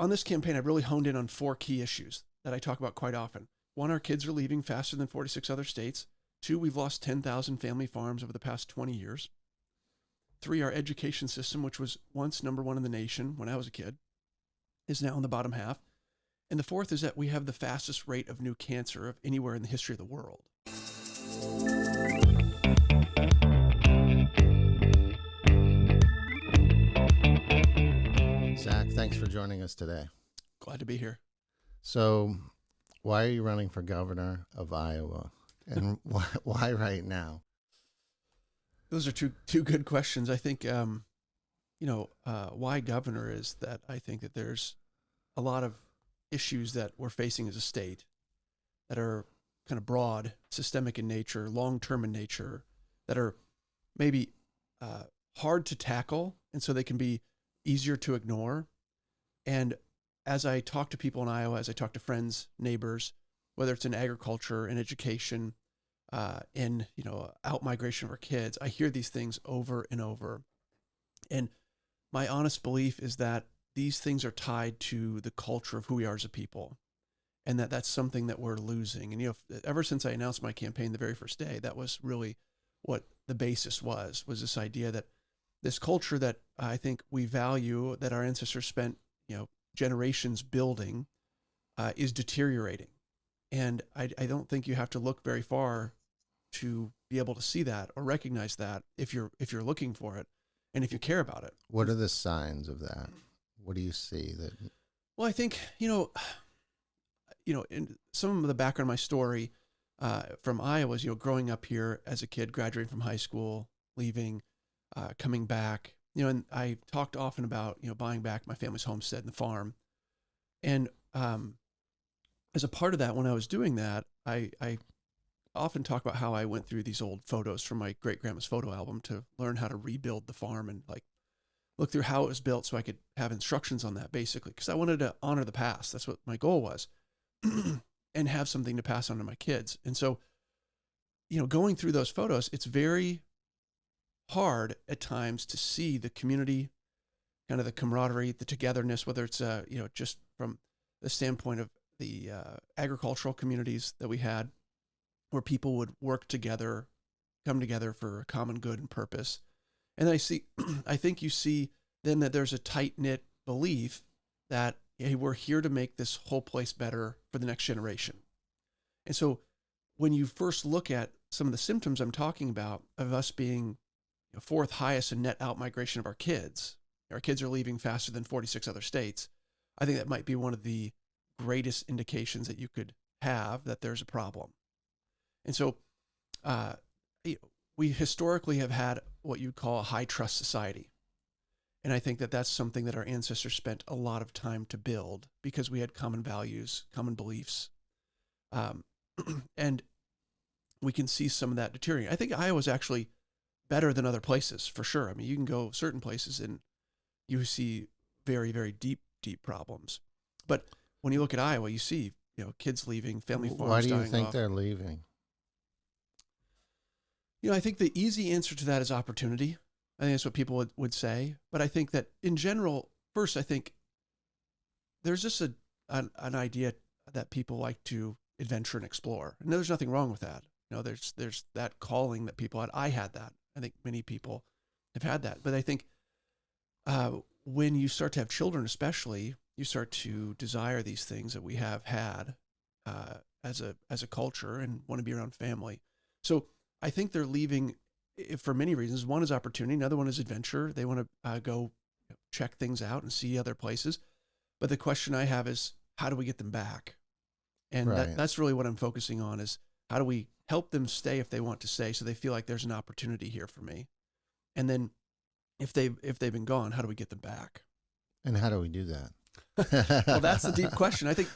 on this campaign, I've really honed in on 4 key issues that I talk about quite often. 1, our kids are leaving faster than 46 other states. 2, we've lost 10,000 family farms over the past 20 years. 3, our education system, which was once number 1 in the nation when I was a kid, is now in the bottom half. And the 4th is that we have the fastest rate of new cancer of anywhere in the history of the world. Zach, thanks for joining us today. Glad to be here. So, why are you running for governor of Iowa? And why right now? Those are two good questions. I think, why governor is that I think that there's a lot of issues that we're facing as a state that are kind of broad, systemic in nature, long-term in nature, that are maybe hard to tackle, and so they can be easier to ignore. And as I talk to people in Iowa, as I talk to friends, neighbors, whether it's in agriculture, in education, in out-migration of our kids, I hear these things over and over. And my honest belief is that these things are tied to the culture of who we are as a people, and that's something that we're losing. And, ever since I announced my campaign the very first day, that was really what the basis was this idea that this culture that I think we value, that our ancestors spent, generations building, is deteriorating. And I don't think you have to look very far to be able to see that or recognize that if you're looking for it and if you care about it. What are the signs of that? What do you see that? Well, I think, in some of the background of my story from Iowa is, growing up here as a kid, graduating from high school, leaving, coming back, and I talked often about, buying back my family's homestead and the farm. And as a part of that, when I was doing that, I often talk about how I went through these old photos from my great-grandma's photo album to learn how to rebuild the farm and look through how it was built so I could have instructions on that, basically, because I wanted to honor the past. That's what my goal was, and have something to pass on to my kids. And so, going through those photos, it's very hard at times to see the community, kind of the camaraderie, the togetherness, whether it's, just from the standpoint of the agricultural communities that we had, where people would work together, come together for a common good and purpose. And I think you see then that there's a tight-knit belief that, hey, we're here to make this whole place better for the next generation. And so when you first look at some of the symptoms I'm talking about of us being 4th highest in net out-migration of our kids are leaving faster than 46 other states, I think that might be one of the greatest indications that you could have that there's a problem. And so we historically have had what you'd call a high trust society. And I think that that's something that our ancestors spent a lot of time to build because we had common values, common beliefs. And we can see some of that deteriorating. I think Iowa's actually better than other places, for sure. I mean, you can go certain places and you see very, very deep problems. But when you look at Iowa, you see, kids leaving, family farms dying off. Why do you think they're leaving? I think the easy answer to that is opportunity. I think that's what people would say. But I think that in general, first, I think there's just an idea that people like to adventure and explore. And there's nothing wrong with that. There's that calling that people had. I had that. I think many people have had that. But I think when you start to have children, especially, you start to desire these things that we have had as a culture and want to be around family. So I think they're leaving for many reasons. One is opportunity. Another one is adventure. They want to go check things out and see other places. But the question I have is, how do we get them back? And right. that's really what I'm focusing on, is how do we help them stay if they want to stay, so they feel like there's an opportunity here for me. And then if they've been gone, how do we get them back? And how do we do that? Well, that's the deep question. I think,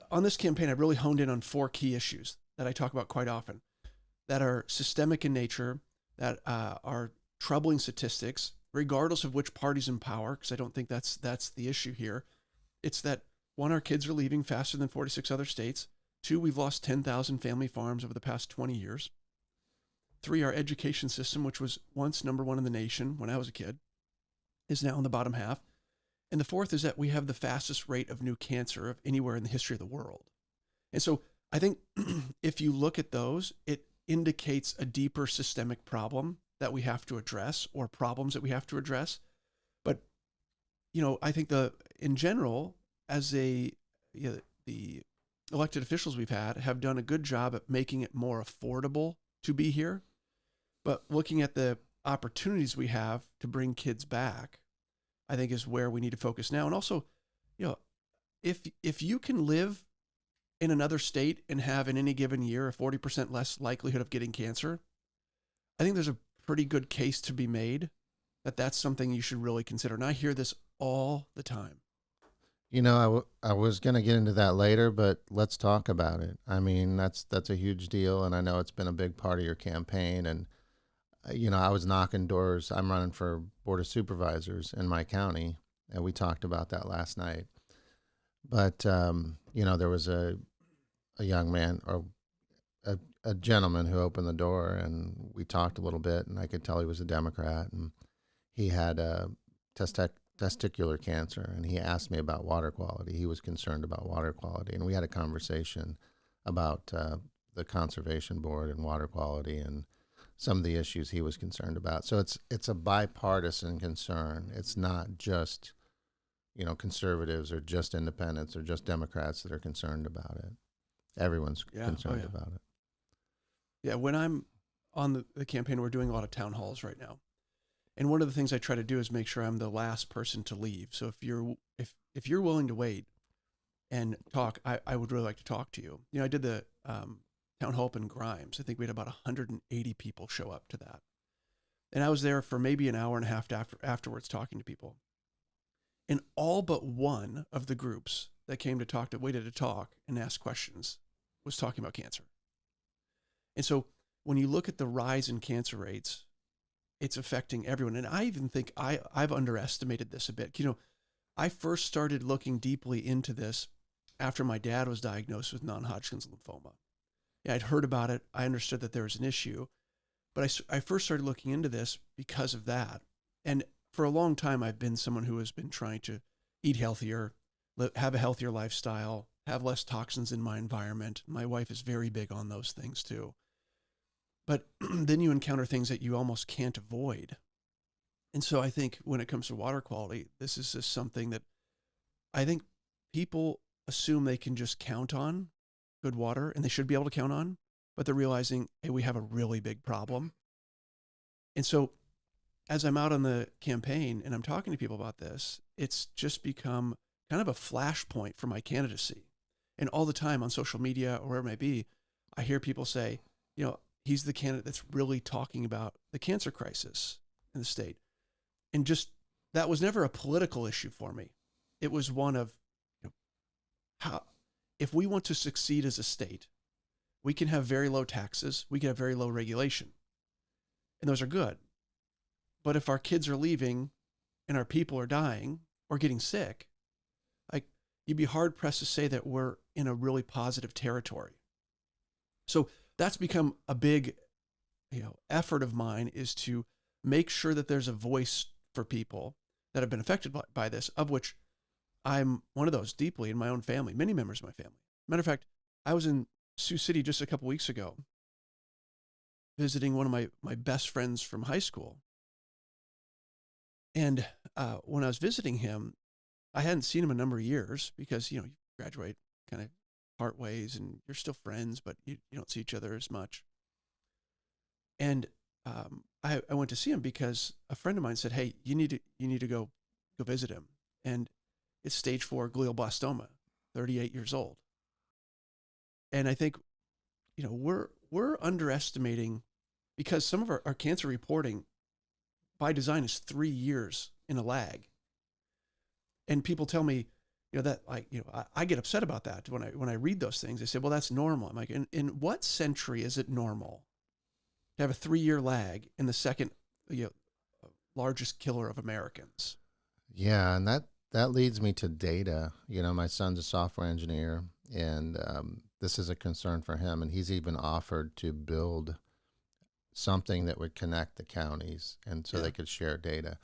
on this campaign, I've really honed in on 4 key issues that I talk about quite often, that are systemic in nature, that are troubling statistics, regardless of which party's in power, because I don't think that's the issue here. It's that, 1, our kids are leaving faster than 46 other states. 2, we've lost 10,000 family farms over the past 20 years. 3, our education system, which was once number 1 in the nation when I was a kid, is now in the bottom half. And the fourth is that we have the fastest rate of new cancer of anywhere in the history of the world. And so I think if you look at those, it indicates a deeper systemic problem that we have to address, or problems that we have to address. But, I think in general, as the elected officials we've had have done a good job at making it more affordable to be here. But looking at the opportunities we have to bring kids back, I think is where we need to focus now. And also, if you can live in another state and have in any given year a 40% less likelihood of getting cancer, I think there's a pretty good case to be made that that's something you should really consider. And I hear this all the time. I was going to get into that later, but let's talk about it. I mean, that's a huge deal, and I know it's been a big part of your campaign. And I was knocking doors. I'm running for board of supervisors in my county, and we talked about that last night. But there was a young man, or a gentleman, who opened the door, and we talked a little bit, and I could tell he was a Democrat, and he had testicular cancer, and he asked me about water quality. He was concerned about water quality, and we had a conversation about the conservation board and water quality and some of the issues he was concerned about. So it's a bipartisan concern. It's not just conservatives or just independents or just Democrats that are concerned about it. Everyone's concerned about it. Yeah, when I'm on the campaign, we're doing a lot of town halls right now. And one of the things I try to do is make sure I'm the last person to leave. So if you're willing to wait and talk, I would really like to talk to you. I did the town hall up in Grimes. I think we had about 180 people show up to that. And I was there for maybe an hour and a half afterwards talking to people. And all but one of the groups that came to waited to talk and ask questions was talking about cancer. And so when you look at the rise in cancer rates, it's affecting everyone. And I even think I've underestimated this a bit. I first started looking deeply into this after my dad was diagnosed with non-Hodgkin's lymphoma. Yeah, I'd heard about it. I understood that there was an issue, but I first started looking into this because of that. And for a long time, I've been someone who has been trying to eat healthier, have a healthier lifestyle, have less toxins in my environment. My wife is very big on those things too. But then you encounter things that you almost can't avoid. And so I think when it comes to water quality, this is just something that I think people assume they can just count on good water, and they should be able to count on, but they're realizing, hey, we have a really big problem. And so as I'm out on the campaign and I'm talking to people about this, it's just become kind of a flashpoint for my candidacy. And all the time on social media or wherever it may be, I hear people say, he's the candidate that's really talking about the cancer crisis in the state. And just, that was never a political issue for me. It was one of, how, if we want to succeed as a state, we can have very low taxes, we can have very low regulation, and those are good. But if our kids are leaving and our people are dying or getting sick, you'd be hard pressed to say that we're in a really positive territory. So that's become a big, effort of mine, is to make sure that there's a voice for people that have been affected by this, of which I'm one of those deeply in my own family, many members of my family. Matter of fact, I was in Sioux City just a couple weeks ago, visiting one of my best friends from high school. And when I was visiting him, I hadn't seen him a number of years because, you graduate, kind of part ways, and you're still friends, but you don't see each other as much. And I went to see him because a friend of mine said, hey, you need to go visit him. And it's stage 4 glioblastoma, 38 years old. And I think, we're underestimating, because some of our cancer reporting by design is 3 years in a lag. And people tell me, that I get upset about that when I read those things. They say, well, that's normal. I'm like, in what century is it normal to have a 3-year lag in the second largest killer of Americans? Yeah, and that leads me to data. My son's a software engineer, and this is a concern for him, and he's even offered to build something that would connect the counties, and so they could share data.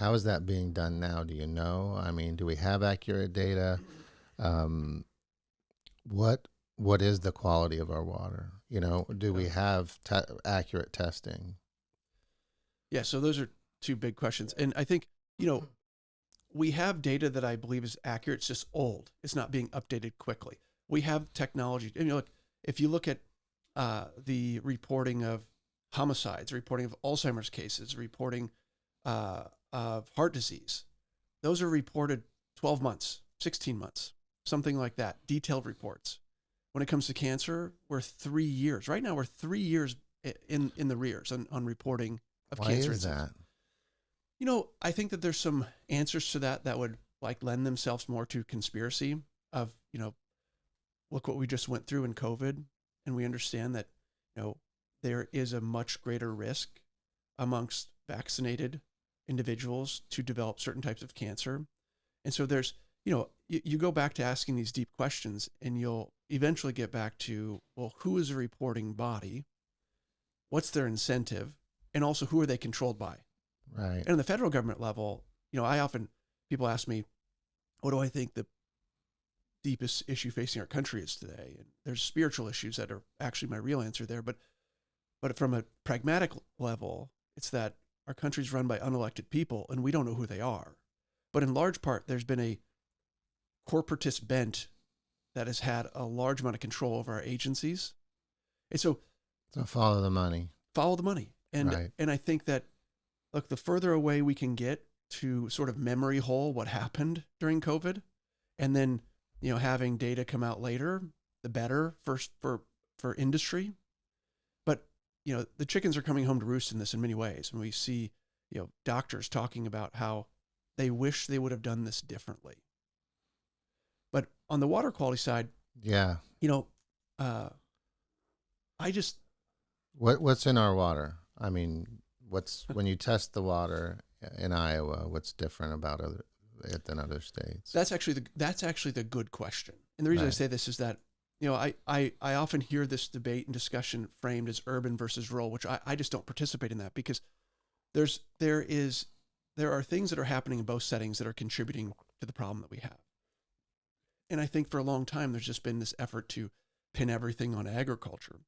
How is that being done now? Do you know? I mean, do we have accurate data? Um, what what is the quality of our water? You know, do Yeah. we have accurate testing? Yeah. So those are two big questions. And I think, we have data that I believe is accurate. It's just old. It's not being updated quickly. We have technology. And look, if you look at the reporting of homicides, reporting of Alzheimer's cases, reporting of heart disease, those are reported 12 months, 16 months, something like that, detailed reports. When it comes to cancer, we're 3 years. Right now, we're 3 years in the rears on reporting of Why cancer is incidents. that? I think that there's some answers to that would like lend themselves more to conspiracy of, look what we just went through in COVID. And we understand that, there is a much greater risk amongst vaccinated individuals to develop certain types of cancer. And so there's, you go back to asking these deep questions and you'll eventually get back to, well, who is a reporting body? What's their incentive? And also, who are they controlled by? Right. And on the federal government level, people ask me, what do I think the deepest issue facing our country is today? And there's spiritual issues that are actually my real answer there. But from a pragmatic level, it's that our country's run by unelected people and we don't know who they are. But in large part, there's been a corporatist bent that has had a large amount of control over our agencies. And so So follow the money. follow the money. Right. And I think that, look, the further away we can get to sort of memory hole what happened during COVID, and then, having data come out later, the better for industry. But, the chickens are coming home to roost in this in many ways. And we see, doctors talking about how they wish they would have done this differently. But on the water quality side, Yeah. I just, What's in our water? I mean, what's when you test the water in Iowa? What's different about it than other states? that's actually the good question. And the reason I Right. say this is that, I often hear this debate and discussion framed as urban versus rural, which I just don't participate in that, because there are things that are happening in both settings that are contributing to the problem that we have. And I think for a long time, there's just been this effort to pin everything on agriculture.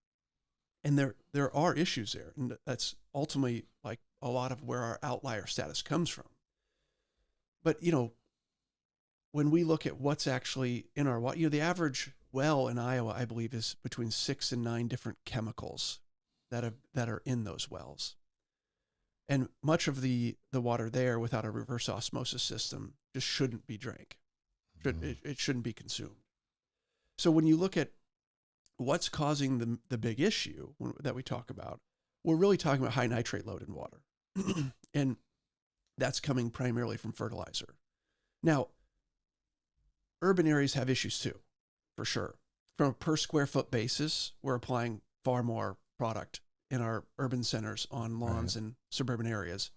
And there are issues there. And that's ultimately like a lot of where our outlier status comes from. But, when we look at what's actually in our water, the average well in Iowa, I believe, is between 6 and 9 different chemicals that are in those wells. And much of the water there without a reverse osmosis system just shouldn't be drank. It shouldn't be consumed. So when you look at what's causing the big issue that we talk about, we're really talking about high nitrate load in water. And that's coming primarily from fertilizer. Now, urban areas have issues too, for sure. From a per square foot basis, we're applying far more product in our urban centers on lawns Right. in suburban areas.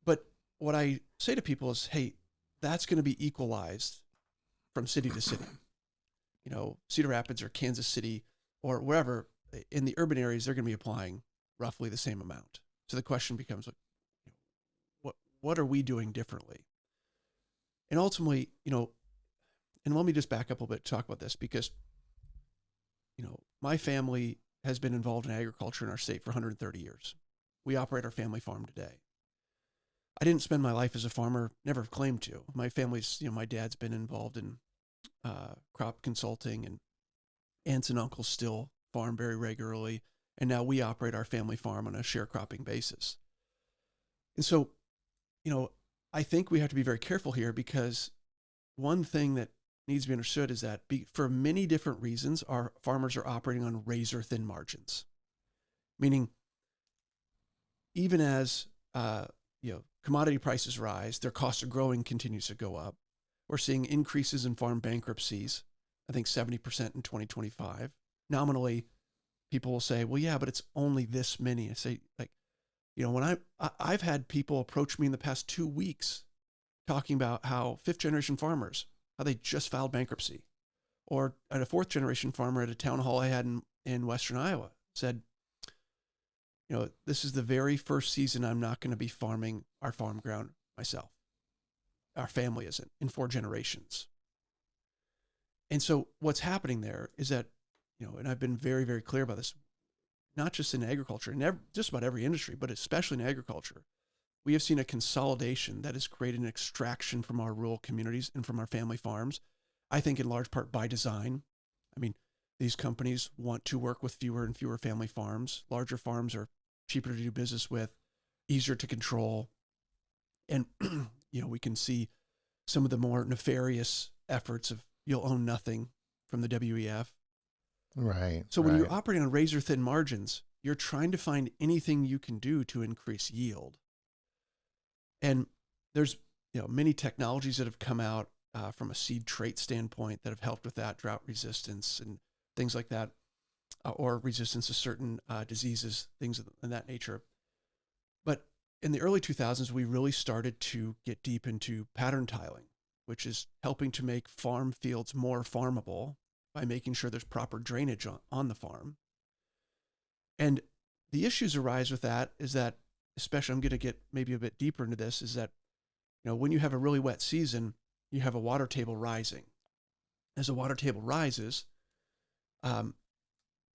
But what I say to people is, hey, that's going to be equalized from city to city. Cedar Rapids or Kansas City or wherever in the urban areas, they're going to be applying roughly the same amount. So the question becomes, what are we doing differently? And ultimately, and let me just back up a little bit to talk about this, because, my family has been involved in agriculture in our state for 130 years. We operate our family farm today. I didn't spend my life as a farmer, never claimed to. My family's, my dad's been involved in crop consulting, and aunts and uncles still farm very regularly. And now we operate our family farm on a sharecropping basis. And so, I think we have to be very careful here, because one thing that needs to be understood is that for many different reasons, our farmers are operating on razor thin margins, meaning even as, commodity prices rise, their cost of growing continues to go up. We're seeing increases in farm bankruptcies, I think 70% in 2025. Nominally, people will say, well, yeah, but it's only this many. I say, like, when I've had people approach me in the past 2 weeks talking about how 5th generation farmers, how they just filed bankruptcy. Or a 4th generation farmer at a town hall I had in Western Iowa said, this is the very first season I'm not going to be farming our farm ground myself. Our family isn't in 4 generations. And so what's happening there is that, and I've been very, very clear about this, not just in agriculture, in just about every industry, but especially in agriculture, we have seen a consolidation that has created an extraction from our rural communities and from our family farms. I think in large part by design. I mean, these companies want to work with fewer and fewer family farms. Larger farms are cheaper to do business with, easier to control. And, we can see some of the more nefarious efforts of you'll own nothing from the WEF. Right. So when you're operating on razor thin margins, you're trying to find anything you can do to increase yield. And there's, many technologies that have come out from a seed trait standpoint that have helped with that, drought resistance and things like that, or resistance to certain diseases, things of that nature. But in the early 2000s, we really started to get deep into pattern tiling, which is helping to make farm fields more farmable by making sure there's proper drainage on the farm. And the issues arise with that is that, especially I'm going to get maybe a bit deeper into this, is that, when you have a really wet season, you have a water table rising. As the water table rises,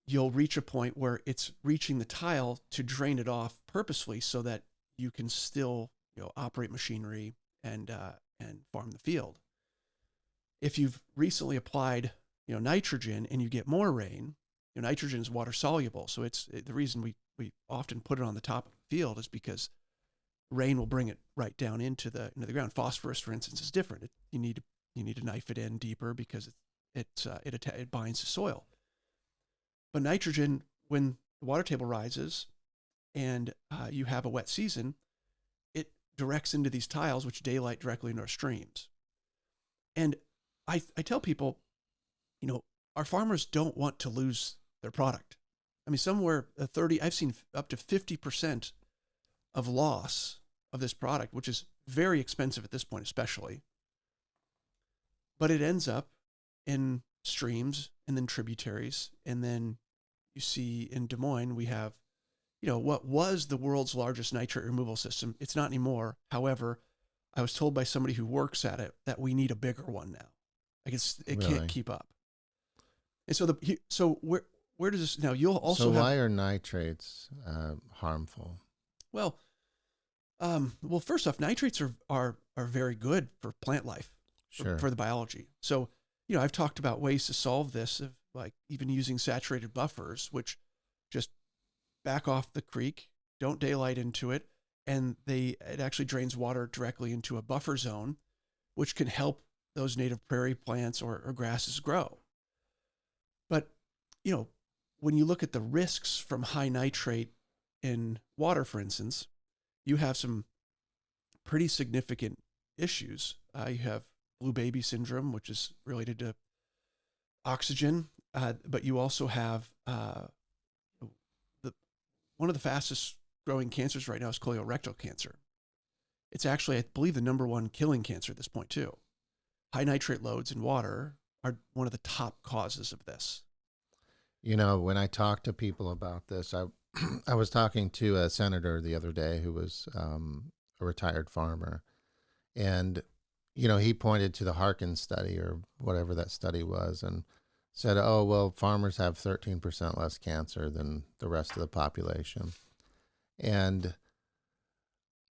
you'll reach a point where it's reaching the tile to drain it off purposefully so that you can still, operate machinery and farm the field. If you've recently applied, nitrogen and you get more rain, nitrogen is water soluble. So it's the reason we often put it on the top of the field is because rain will bring it right down into the ground. Phosphorus, for instance, is different. You need to knife it in deeper because it binds to soil. But nitrogen, when the water table rises and you have a wet season, it directs into these tiles, which daylight directly into our streams. And I tell people, our farmers don't want to lose their product. I mean, I've seen up to 50% of loss of this product, which is very expensive at this point, especially. But it ends up in streams and then tributaries. And then you see in Des Moines, we have, what was the world's largest nitrate removal system. It's not anymore. However, I was told by somebody who works at it that we need a bigger one now. Like it Really? can't keep up. And so where does this now? You'll also So why are nitrates harmful? Well, first off, nitrates are very good for plant life, Sure. for the biology. So I've talked about ways to solve this, of like even using saturated buffers, which just back off the creek, don't daylight into it, and it actually drains water directly into a buffer zone, which can help those native prairie plants or grasses grow. But, when you look at the risks from high nitrate in water, for instance, you have some pretty significant issues. You have blue baby syndrome, which is related to oxygen, but you also have one of the fastest growing cancers right now is colorectal cancer. It's actually, I believe, the number one killing cancer at this point too. High nitrate loads in water are one of the top causes of this. When I talk to people about this, I was talking to a senator the other day who was a retired farmer, and he pointed to the Harkin study or whatever that study was, and said, "Oh well, farmers have 13% less cancer than the rest of the population." And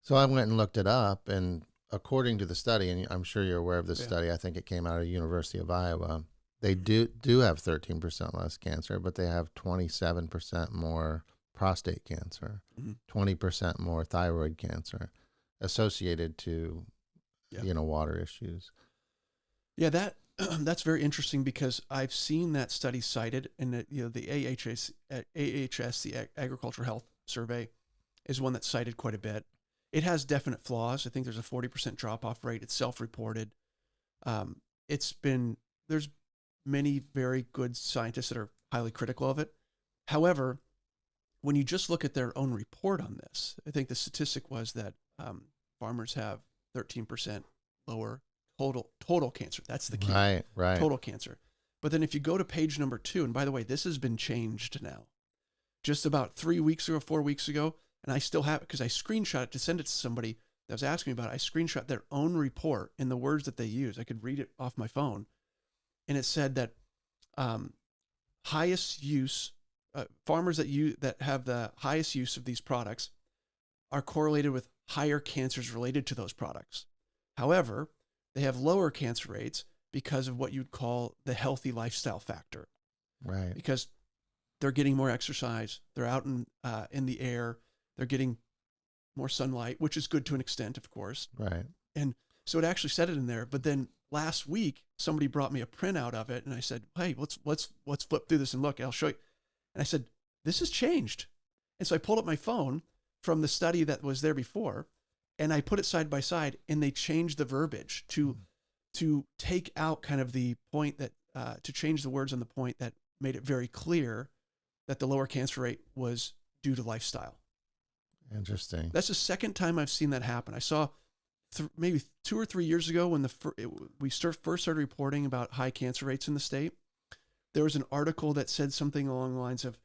so I went and looked it up, and according to the study, and I'm sure you're aware of this study, I think it came out of the University of Iowa. They do have 13% less cancer, but they have 27% more prostate cancer, 20% more thyroid cancer associated to, water issues. Yeah, that's very interesting because I've seen that study cited in the AHS, the Agricultural Health Survey, is one that's cited quite a bit. It has definite flaws. I think there's a 40% drop-off rate. It's self-reported. There's many very good scientists that are highly critical of it. However, when you just look at their own report on this, I think the statistic was that farmers have 13% lower total cancer. That's the key. Right. Total cancer. But then if you go to page number 2, and by the way, this has been changed now. just about 3 weeks ago, 4 weeks ago, and I still have it because I screenshot it to send it to somebody that was asking me about it. I screenshot their own report in the words that they use. I could read it off my phone. And it said that highest use, farmers that have the highest use of these products are correlated with higher cancers related to those products. However, they have lower cancer rates because of what you'd call the healthy lifestyle factor. Right. Because they're getting more exercise, they're out in the air, they're getting more sunlight, which is good to an extent, of course. Right. And so it actually said it in there. But then last week, somebody brought me a printout of it, and I said, "Hey, let's flip through this and look. I'll show you." And I said, "This has changed." And so I pulled up my phone from the study that was there before, and I put it side by side, and they changed the verbiage to take out kind of the point that to change the words on the point that made it very clear that the lower cancer rate was due to lifestyle. Interesting. That's the second time I've seen that happen. I saw maybe 2 or 3 years ago when we first started reporting about high cancer rates in the state. There was an article that said something along the lines of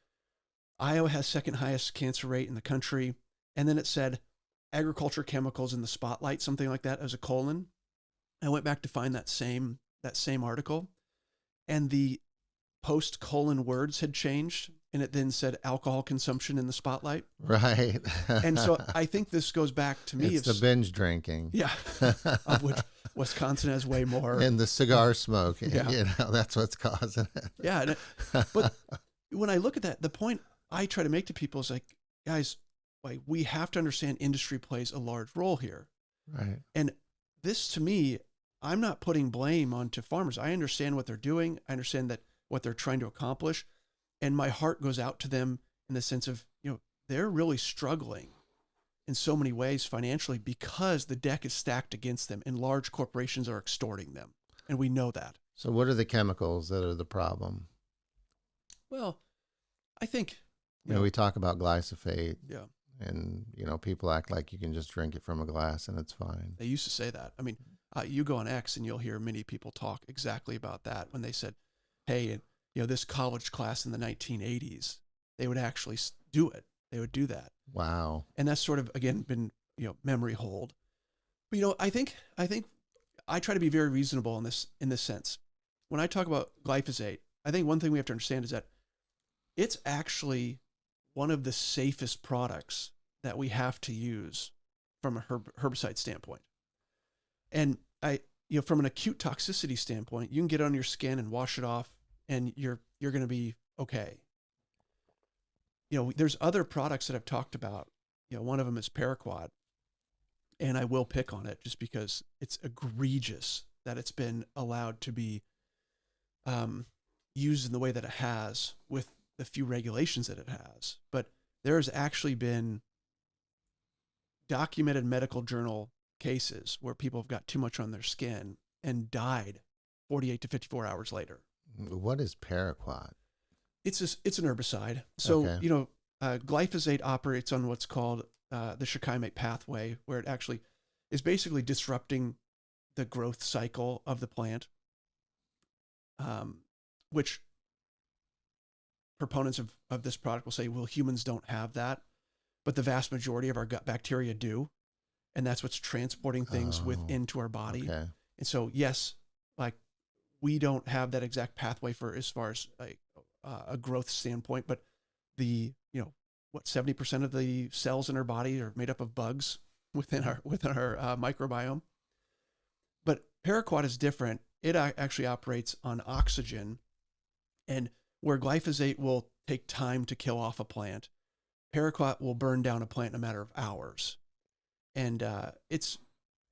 Iowa has second highest cancer rate in the country. And then it said agriculture chemicals in the spotlight, something like that, as a colon. I went back to find that same article, and the post-colon words had changed, and it then said alcohol consumption in the spotlight. Right. And so I think this goes back to me. It's the binge drinking. Yeah. Of which Wisconsin has way more. And the cigar smoking. Yeah. You know, that's what's causing it. Yeah. But when I look at that, the point I try to make to people is like, guys, like, we have to understand industry plays a large role here. Right. And this, to me, I'm not putting blame onto farmers. I understand what they're doing. I understand that what they're trying to accomplish. And my heart goes out to them in the sense of, they're really struggling in so many ways financially because the deck is stacked against them and large corporations are extorting them. And we know that. So what are the chemicals that are the problem? Well, I think, we talk about glyphosate. Yeah. And, people act like you can just drink it from a glass and it's fine. They used to say that. I mean, you go on X and you'll hear many people talk exactly about that when they said, hey, this college class in the 1980s, they would actually do it. They would do that. Wow. And that's sort of, again, been, memory hold. But, I think I try to be very reasonable in this sense. When I talk about glyphosate, I think one thing we have to understand is that it's actually one of the safest products that we have to use from a herbicide standpoint. And from an acute toxicity standpoint, you can get it on your skin and wash it off and you're going to be okay. There's other products that I've talked about. One of them is Paraquat, and I will pick on it just because it's egregious that it's been allowed to be used in the way that it has with the few regulations that it has. But there's actually been documented medical journal cases where people have got too much on their skin and died 48 to 54 hours later. What is Paraquat? It's an herbicide. So, Okay. Glyphosate operates on what's called the shikimate pathway, where it actually is basically disrupting the growth cycle of the plant, which proponents of this product will say, well, humans don't have that, but the vast majority of our gut bacteria do. And that's what's transporting things into our body. Okay. And so, yes, like, we don't have that exact pathway for as far as a growth standpoint, but 70% of the cells in our body are made up of bugs within our microbiome. But Paraquat is different. It actually operates on oxygen, and where glyphosate will take time to kill off a plant, Paraquat will burn down a plant in a matter of hours. And it's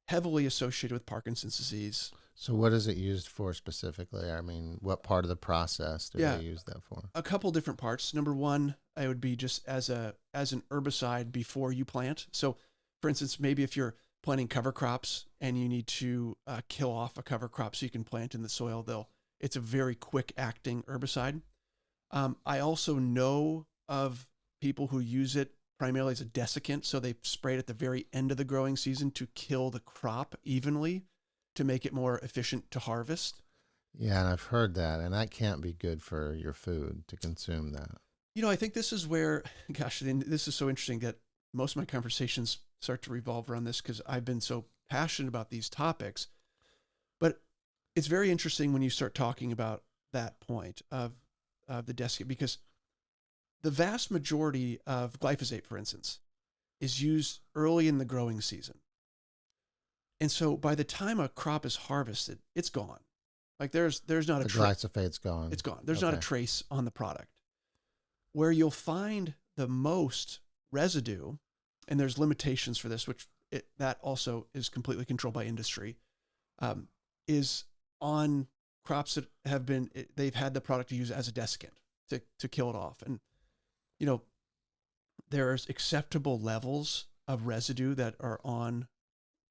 heavily associated with Parkinson's disease. So what is it used for specifically? I mean, what part of the process do they use that for? A couple different parts. Number one, it would be just as an herbicide before you plant. So, for instance, maybe if you're planting cover crops and you need to kill off a cover crop so you can plant in the soil, it's a very quick acting herbicide. I also know of people who use it primarily as a desiccant. So they spray it at the very end of the growing season to kill the crop evenly to make it more efficient to harvest. Yeah, and I've heard that, and that can't be good for your food to consume that. I think this is where, gosh, this is so interesting that most of my conversations start to revolve around this because I've been so passionate about these topics. But it's very interesting when you start talking about that point of the desiccant, because the vast majority of glyphosate, for instance, is used early in the growing season. And so by the time a crop is harvested, it's gone. Like there's not a glyphosate's gone. It's gone. There's not a trace on the product. Where you'll find the most residue, and there's limitations for this, which that also is completely controlled by industry, is on crops that they've had the product to use as a desiccant to kill it off. And, there's acceptable levels of residue that are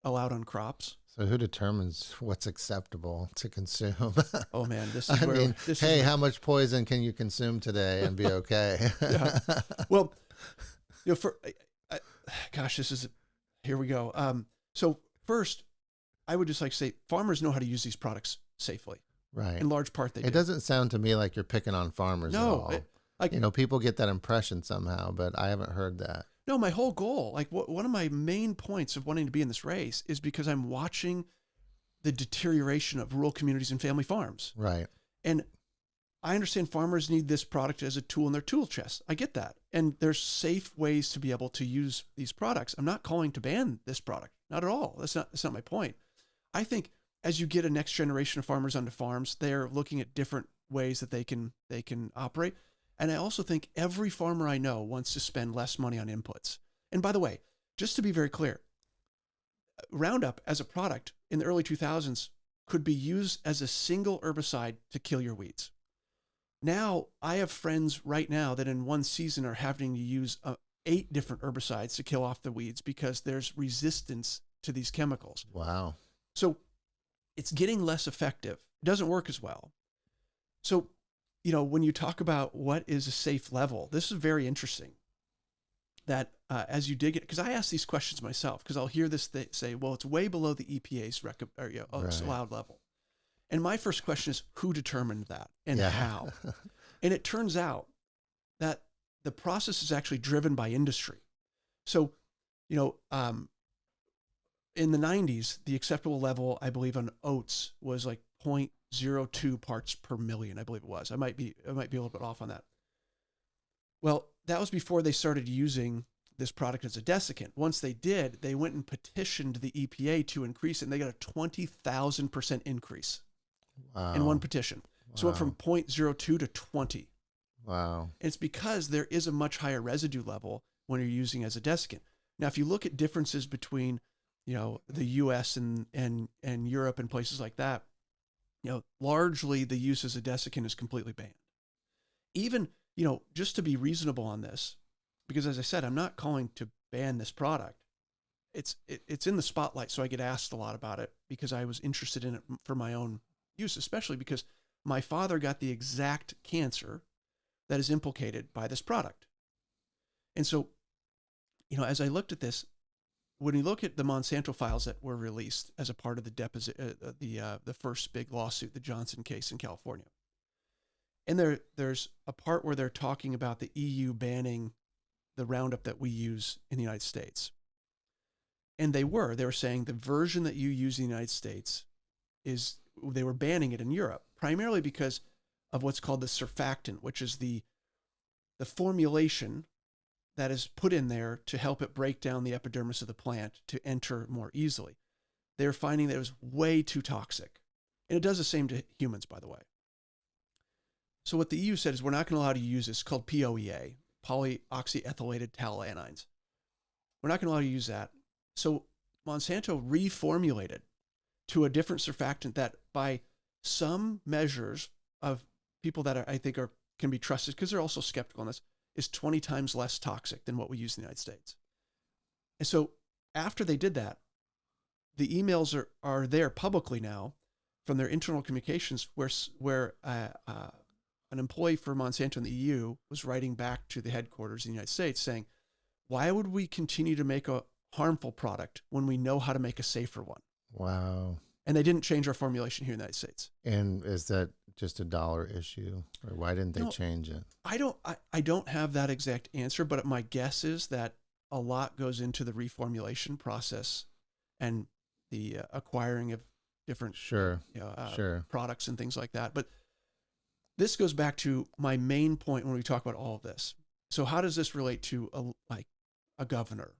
allowed on crops. So who determines what's acceptable to consume? Oh man, how much poison can you consume today and be okay? Yeah. Well, here we go. So first, I would just like to say farmers know how to use these products safely. Right. In large part, they do. It doesn't sound to me like you're picking on farmers at all. People get that impression somehow, but I haven't heard that. No, my whole goal, one of my main points of wanting to be in this race is because I'm watching the deterioration of rural communities and family farms. Right. And I understand farmers need this product as a tool in their tool chest. I get that. And there's safe ways to be able to use these products. I'm not calling to ban this product. Not at all. That's not my point. I think as you get a next generation of farmers onto farms, they're looking at different ways that they can operate. And I also think every farmer I know wants to spend less money on inputs. And by the way, just to be very clear, Roundup as a product in the early 2000s could be used as a single herbicide to kill your weeds. Now, I have friends right now that in one season are having to use 8 different herbicides to kill off the weeds because there's resistance to these chemicals. Wow. So it's getting less effective. It doesn't work as well. So, when you talk about what is a safe level, this is very interesting that as you dig it, because I ask these questions myself, because I'll hear this say, well, it's way below the EPA's allowed level. And my first question is, who determined that and how? And it turns out that the process is actually driven by industry. So, in the 90s, the acceptable level, I believe, on oats was like 0.02 parts per million, I believe it was. I might be a little bit off on that. Well, that was before they started using this product as a desiccant. Once they did, they went and petitioned the EPA to increase it, and they got a 20,000% increase in one petition. So it went from 0.02 to 20. Wow. And it's because there is a much higher residue level when you're using as a desiccant. Now, if you look at differences between, the US and Europe and places like that, largely the use as a desiccant is completely banned. Even, just to be reasonable on this, because as I said, I'm not calling to ban this product. It's in the spotlight, so I get asked a lot about it because I was interested in it for my own use, especially because my father got the exact cancer that is implicated by this product. And so, as I looked at this, when you look at the Monsanto files that were released as a part of the first big lawsuit, the Johnson case in California, and there's a part where they're talking about the EU banning the Roundup that we use in the United States. And they were saying the version that you use in the United States they were banning it in Europe, primarily because of what's called the surfactant, which is the formulation that is put in there to help it break down the epidermis of the plant to enter more easily. They're finding that it was way too toxic. And it does the same to humans, by the way. So what the EU said is we're not going to allow you to use this. It's called POEA, polyoxyethylated tallow-anhydride. We're not going to allow you to use that. So Monsanto reformulated to a different surfactant that by some measures of people that I think can be trusted, because they're also skeptical on this, is 20 times less toxic than what we use in the United States. And so after they did that, the emails are there publicly now from their internal communications where an employee for Monsanto in the EU was writing back to the headquarters in the United States saying, why would we continue to make a harmful product when we know how to make a safer one? Wow. And they didn't change our formulation here in the United States. And is that just a dollar issue, or why didn't they change it? I don't have that exact answer, but my guess is that a lot goes into the reformulation process and the acquiring of different Sure. products and things like that. But this goes back to my main point when we talk about all of this. So how does this relate to a governor?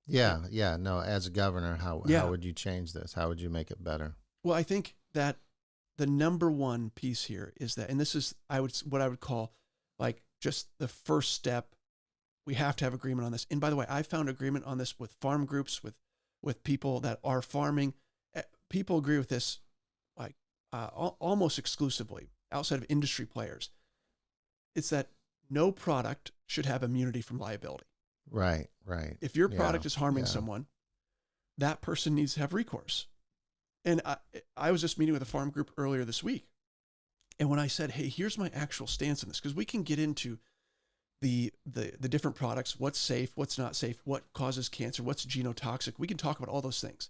Yeah. No, as a governor, how would you change this? How would you make it better? Well, I think that the number one piece here is that, and this is what I would call like just the first step. We have to have agreement on this. And by the way, I found agreement on this with farm groups, with people that are farming. People agree with this like almost exclusively outside of industry players. It's that no product should have immunity from liability. Right. If your product is harming someone, that person needs to have recourse. And I was just meeting with a farm group earlier this week. And when I said, hey, here's my actual stance on this, because we can get into the different products, what's safe, what's not safe, what causes cancer, what's genotoxic. We can talk about all those things.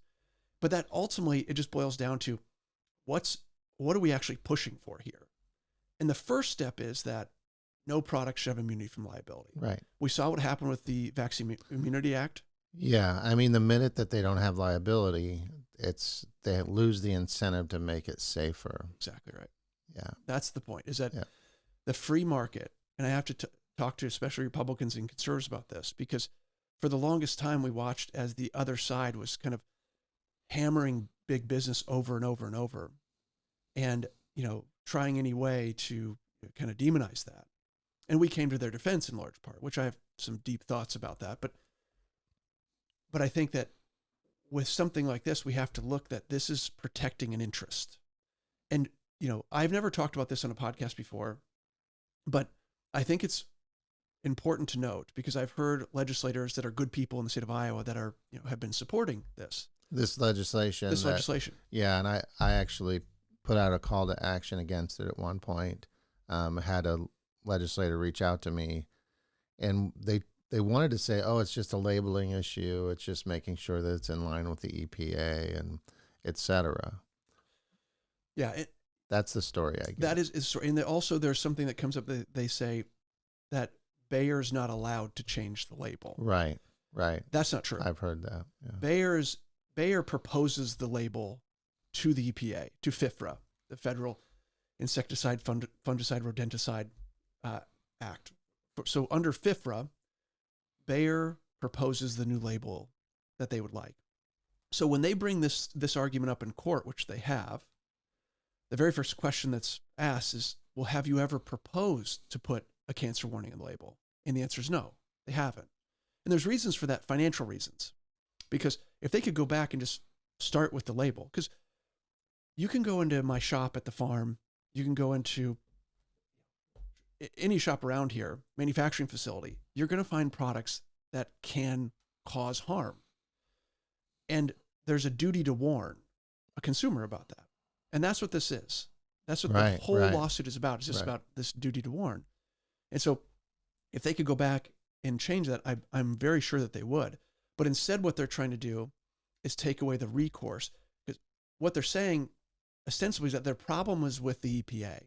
But that ultimately, it just boils down to what are we actually pushing for here? And the first step is that no product should have immunity from liability. Right. We saw what happened with the Vaccine Immunity Act. Yeah. I mean, the minute that they don't have liability, they lose the incentive to make it safer. Exactly right. Yeah. That's the point, is that the free market, and I have to talk to especially Republicans and conservatives about this, because for the longest time we watched as the other side was kind of hammering big business over and over and over, and trying any way to kind of demonize that. And we came to their defense in large part, which I have some deep thoughts about that. But I think that with something like this, we have to look that this is protecting an interest. And, I've never talked about this on a podcast before, but I think it's important to note, because I've heard legislators that are good people in the state of Iowa that are, have been supporting this legislation. Yeah. And I actually put out a call to action against it at one point. Had a legislator reach out to me, and they wanted to say, oh, it's just a labeling issue. It's just making sure that it's in line with the EPA and et cetera. Yeah. That's the story, I guess. That is story. And also there's something that comes up that they say that Bayer's not allowed to change the label. Right. That's not true. I've heard that. Yeah. Bayer proposes the label to the EPA, to FIFRA, the Federal Insecticide, Fungicide, Rodenticide Act. So under FIFRA, Bayer proposes the new label that they would like. So when they bring this argument up in court, which they have, the very first question that's asked is, well, have you ever proposed to put a cancer warning in the label? And the answer is no, they haven't. And there's reasons for that, financial reasons. Because if they could go back and just start with the label, because you can go into my shop at the farm, you can go into any shop around here, manufacturing facility, you're going to find products that can cause harm. And there's a duty to warn a consumer about that. And that's what this is. That's what the whole lawsuit is about. It's just about this duty to warn. And so if they could go back and change that, I'm very sure that they would. But instead, what they're trying to do is take away the recourse. Because what they're saying ostensibly is that their problem was with the EPA.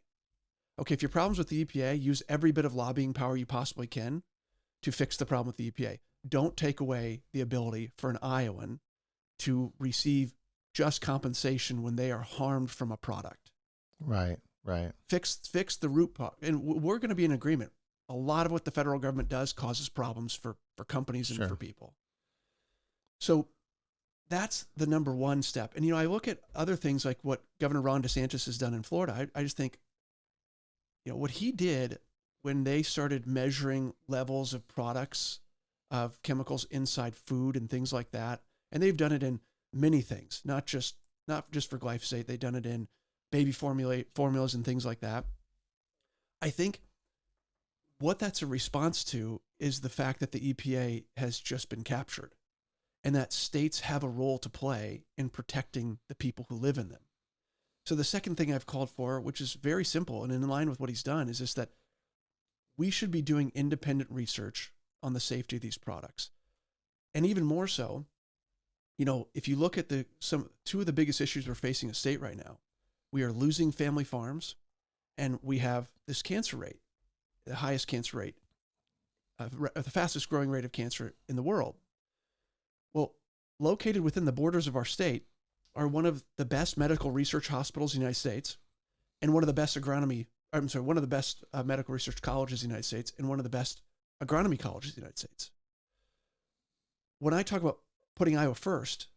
Okay, if your problem's with the EPA, use every bit of lobbying power you possibly can to fix the problem with the EPA. Don't take away the ability for an Iowan to receive just compensation when they are harmed from a product. Right. Fix the root cause. And we're going to be in agreement. A lot of what the federal government does causes problems for companies and for people. So that's the number one step. And, I look at other things like what Governor Ron DeSantis has done in Florida. I just think, what he did when they started measuring levels of products, of chemicals inside food and things like that, and they've done it in many things, not just for glyphosate. They've done it in baby formulas and things like that. I think what that's a response to is the fact that the EPA has just been captured, and that states have a role to play in protecting the people who live in them. So the second thing I've called for, which is very simple and in line with what he's done, is just that we should be doing independent research on the safety of these products. And even more so, if you look at two of the biggest issues we're facing in the state right now, we are losing family farms, and we have this cancer rate, the highest cancer rate, the fastest growing rate of cancer in the world. Well, located within the borders of our state are one of the best medical research hospitals in the United States, and one of the best one of the best medical research colleges in the United States, and one of the best agronomy colleges in the United States. When I talk about putting Iowa first,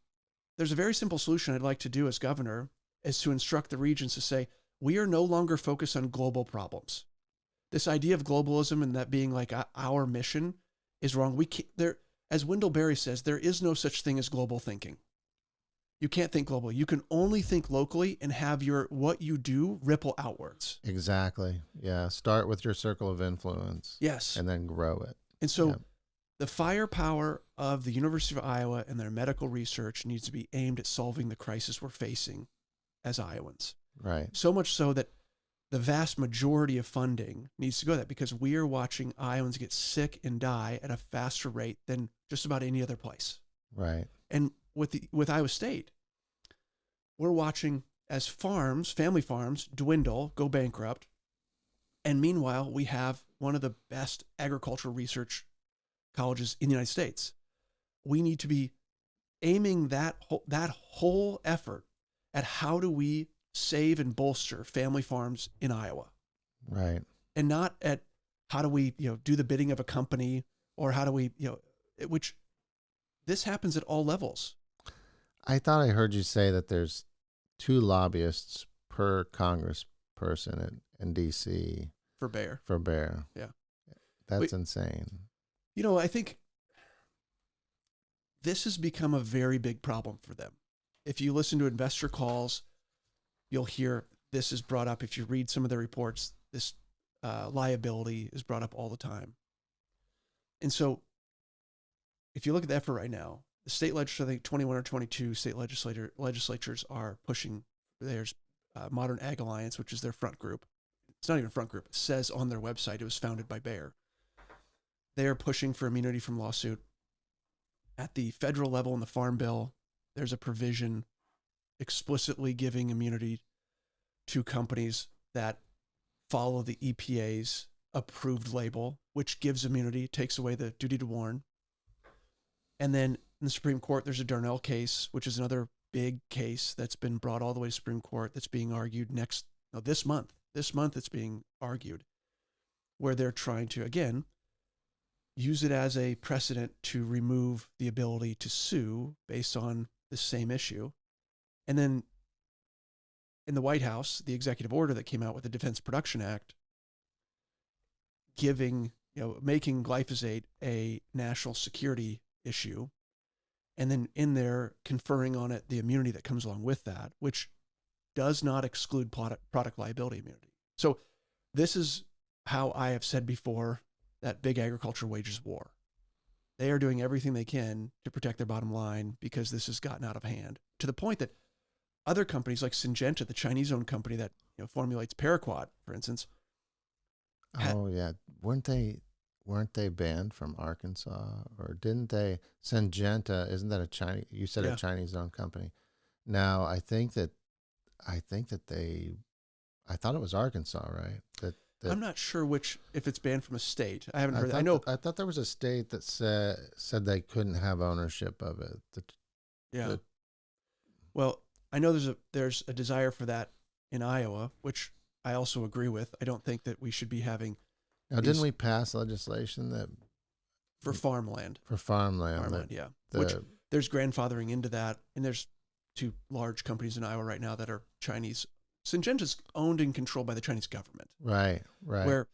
there's a very simple solution I'd like to do as governor, is to instruct the regions to say, we are no longer focused on global problems. This idea of globalism and that being like our mission is wrong. We can't, as Wendell Berry says, there is no such thing as global thinking. You can't think globally. You can only think locally and have what you do ripple outwards. Exactly. Yeah. Start with your circle of influence. Yes. And then grow it. And so the firepower of the University of Iowa and their medical research needs to be aimed at solving the crisis we're facing as Iowans. Right. So much so that the vast majority of funding needs to go to that, because we are watching Iowans get sick and die at a faster rate than just about any other place. Right. And with Iowa State, we're watching as family farms dwindle, go bankrupt. And meanwhile, we have one of the best agricultural research colleges in the United States. We need to be aiming that whole effort at how do we save and bolster family farms in Iowa. Right. And not at how do we, do the bidding of a company, or how do we, which this happens at all levels. I thought I heard you say that there's 2 lobbyists per congressperson in DC For Bayer. Yeah. That's insane. I think this has become a very big problem for them. If you listen to investor calls, you'll hear this is brought up. If you read some of the reports, this liability is brought up all the time. And so if you look at the effort right now, the state legislature, I think 21 or 22 state legislatures are pushing. There's Modern Ag Alliance, which is their front group. It's not even a front group. It says on their website it was founded by Bayer. They are pushing for immunity from lawsuit. At the federal level in the Farm Bill, there's a provision explicitly giving immunity to companies that follow the EPA's approved label, which gives immunity, takes away the duty to warn. And then in the Supreme Court, there's a Darnell case, which is another big case that's been brought all the way to Supreme Court, that's being argued this month. This month it's being argued, where they're trying to, again, use it as a precedent to remove the ability to sue based on the same issue. And then in the White House, the executive order that came out with the Defense Production Act, making glyphosate a national security issue, and then in there conferring on it the immunity that comes along with that, which does not exclude product liability immunity. So this is how I have said before that big agriculture wages war. They are doing everything they can to protect their bottom line, because this has gotten out of hand to the point that other companies like Syngenta, the Chinese-owned company that formulates Paraquat, for instance. Weren't they banned from Arkansas, or didn't they? Syngenta, isn't that a Chinese? You said a Chinese-owned company. Now I thought it was Arkansas, right? That I'm not sure if it's banned from a state. I haven't heard that. I thought there was a state that said they couldn't have ownership of it. Well, I know there's a desire for that in Iowa, which I also agree with. I don't think that we should be having. Now, didn't we pass legislation that for farmland? For farmland, yeah. Which there's grandfathering into that, and there's 2 large companies in Iowa right now that are Chinese. Syngenta's owned and controlled by the Chinese government. Right. Where,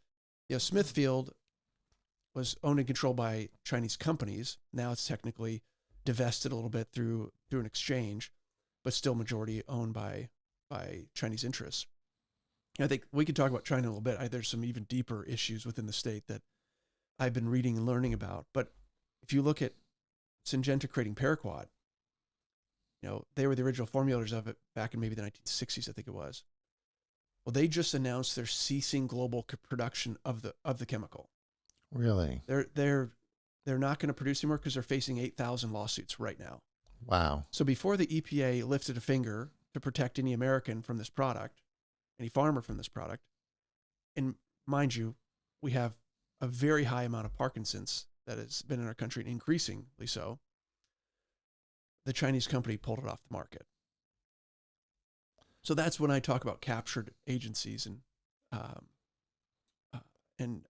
Smithfield was owned and controlled by Chinese companies. Now it's technically divested a little bit through an exchange, but still majority owned by Chinese interests. And I think we could talk about China a little bit. There's some even deeper issues within the state that I've been reading and learning about. But if you look at Syngenta creating Paraquat, they were the original formulators of it back in maybe the 1960s, I think it was. Well, they just announced they're ceasing global production of the chemical. Really? They're not going to produce anymore because they're facing 8,000 lawsuits right now. Wow. So before the EPA lifted a finger to protect any American from this product, any farmer from this product. And mind you, we have a very high amount of Parkinson's that has been in our country, and increasingly so. The Chinese company pulled it off the market. So that's when I talk about captured agencies and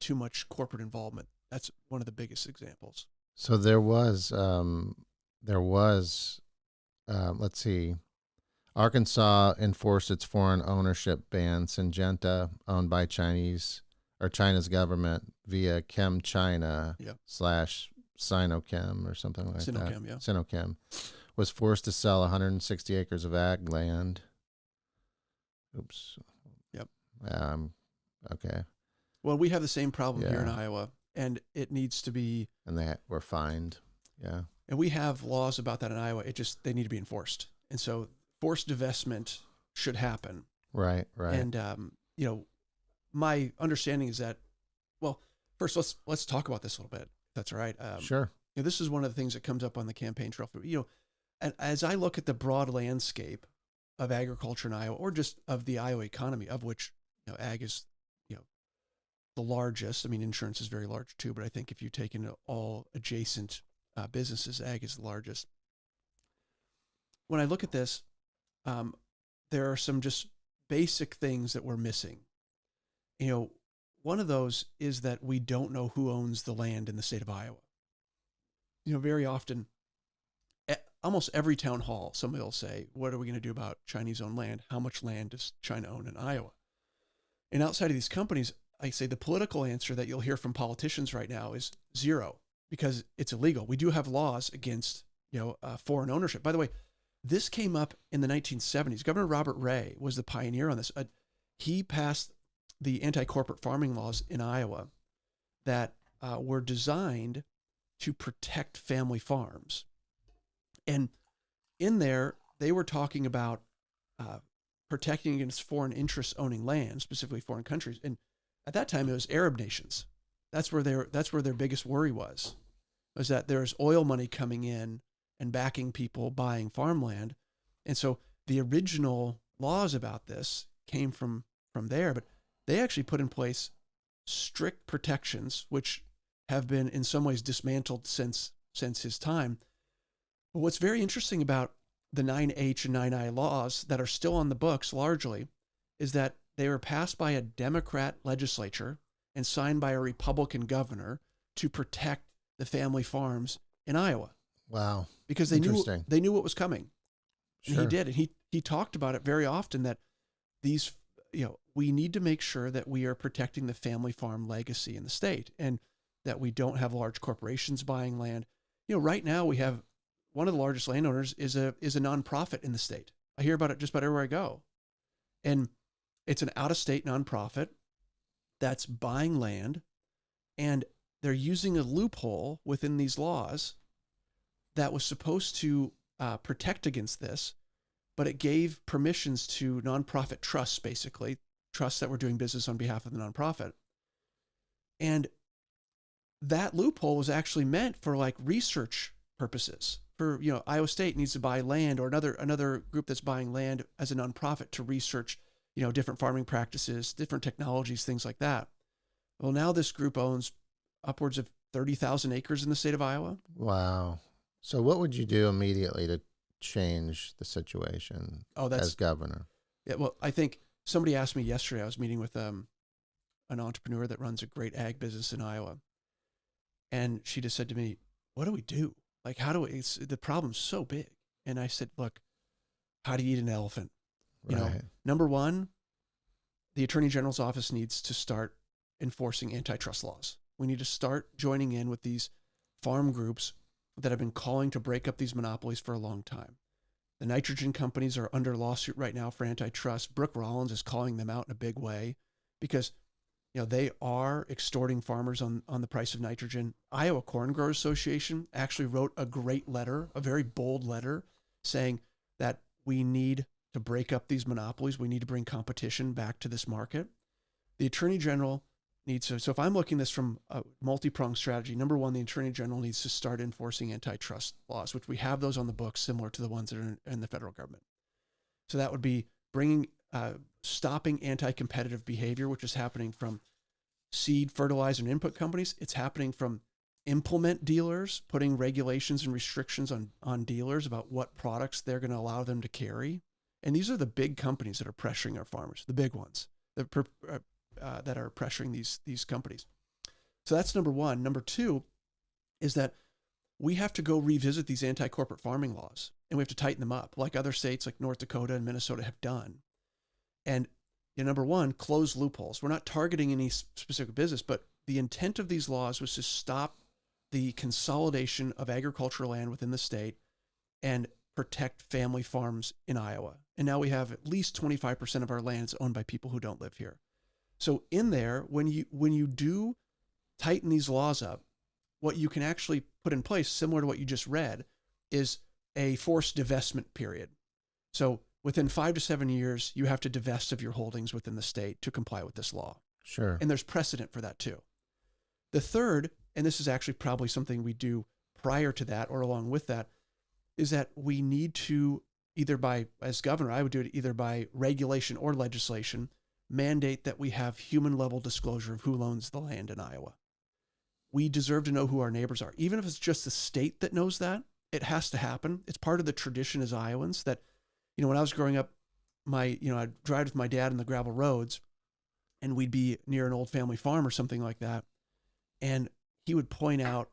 too much corporate involvement. That's one of the biggest examples. So there was, let's see, Arkansas enforced its foreign ownership ban. Syngenta, owned by China's government via ChemChina Yep. / Sinochem or something like that. Sinochem, yeah. Sinochem was forced to sell 160 acres of ag land. Oops. Yep. Okay. Well, we have the same problem here in Iowa, and it needs to be. And they were fined. Yeah. And we have laws about that in Iowa. They need to be enforced. And so forced divestment should happen. Right. And, my understanding is that, well, first let's talk about this a little bit. If that's all right. Sure. This is one of the things that comes up on the campaign trail. And as I look at the broad landscape of agriculture in Iowa, or just of the Iowa economy, of which, ag is, the largest. I mean, insurance is very large too, but I think if you take into all adjacent businesses, ag is the largest. When I look at this, there are some just basic things that we're missing. One of those is that we don't know who owns the land in the state of Iowa. Very often, almost every town hall, somebody will say, what are we going to do about Chinese-owned land? How much land does China own in Iowa? And outside of these companies, I say the political answer that you'll hear from politicians right now is zero, because it's illegal. We do have laws against, foreign ownership. By the way, this came up in the 1970s. Governor Robert Ray was the pioneer on this. He passed the anti-corporate farming laws in Iowa that were designed to protect family farms. And in there, they were talking about protecting against foreign interests owning land, specifically foreign countries. And at that time, it was Arab nations. That's where their biggest worry was that there's oil money coming in and backing people buying farmland. And so the original laws about this came from there, but they actually put in place strict protections, which have been in some ways dismantled since his time. But what's very interesting about the 9H and 9I laws that are still on the books largely is that they were passed by a Democrat legislature and signed by a Republican governor to protect the family farms in Iowa. Wow. Because they knew what was coming. And Sure. he did. And he talked about it very often that these, we need to make sure that we are protecting the family farm legacy in the state and that we don't have large corporations buying land. Right now we have one of the largest landowners is a nonprofit in the state. I hear about it just about everywhere I go. And it's an out-of-state nonprofit that's buying land, and they're using a loophole within these laws that was supposed to protect against this, but it gave permissions to nonprofit trusts, basically, trusts that were doing business on behalf of the nonprofit. And that loophole was actually meant for like research purposes. For, Iowa State needs to buy land, or another group that's buying land as a nonprofit to research, different farming practices, different technologies, things like that. Well, now this group owns upwards of 30,000 acres in the state of Iowa. Wow. So what would you do immediately to change the situation as governor? Yeah, well, I think somebody asked me yesterday, I was meeting with an entrepreneur that runs a great ag business in Iowa. And she just said to me, what do we do? Like, the problem's so big. And I said, look, how do you eat an elephant? Right. Number one, the Attorney General's office needs to start enforcing antitrust laws. We need to start joining in with these farm groups that have been calling to break up these monopolies for a long time. The nitrogen companies are under lawsuit right now for antitrust. Brooke Rollins is calling them out in a big way because, they are extorting farmers on the price of nitrogen. Iowa Corn Growers Association actually wrote a great letter, a very bold letter, saying that we need to break up these monopolies. We need to bring competition back to this market. The Attorney General needs to, so if I'm looking at this from a multi-pronged strategy, number one, the Attorney General needs to start enforcing antitrust laws, which we have those on the books similar to the ones that are in the federal government. So that would be stopping anti-competitive behavior, which is happening from seed, fertilizer, and input companies. It's happening from implement dealers, putting regulations and restrictions on dealers about what products they're going to allow them to carry. And these are the big companies that are pressuring our farmers, the big ones that are pressuring these companies. So that's number one. Number two is that we have to go revisit these anti-corporate farming laws, and we have to tighten them up like other states like North Dakota and Minnesota have done. And number one, close loopholes. We're not targeting any specific business, but the intent of these laws was to stop the consolidation of agricultural land within the state and protect family farms in Iowa. And now we have at least 25% of our lands owned by people who don't live here. So in there, when you do tighten these laws up, what you can actually put in place, similar to what you just read, is a forced divestment period. So within 5 to 7 years, you have to divest of your holdings within the state to comply with this law. Sure. And there's precedent for that too. The third, and this is actually probably something we do prior to that or along with that, is that we need to as governor, I would do it either by regulation or legislation, mandate that we have human level disclosure of who owns the land in Iowa. We deserve to know who our neighbors are. Even if it's just the state that knows that, it has to happen. It's part of the tradition as Iowans that, when I was growing up, I'd drive with my dad in the gravel roads, and we'd be near an old family farm or something like that. And he would point out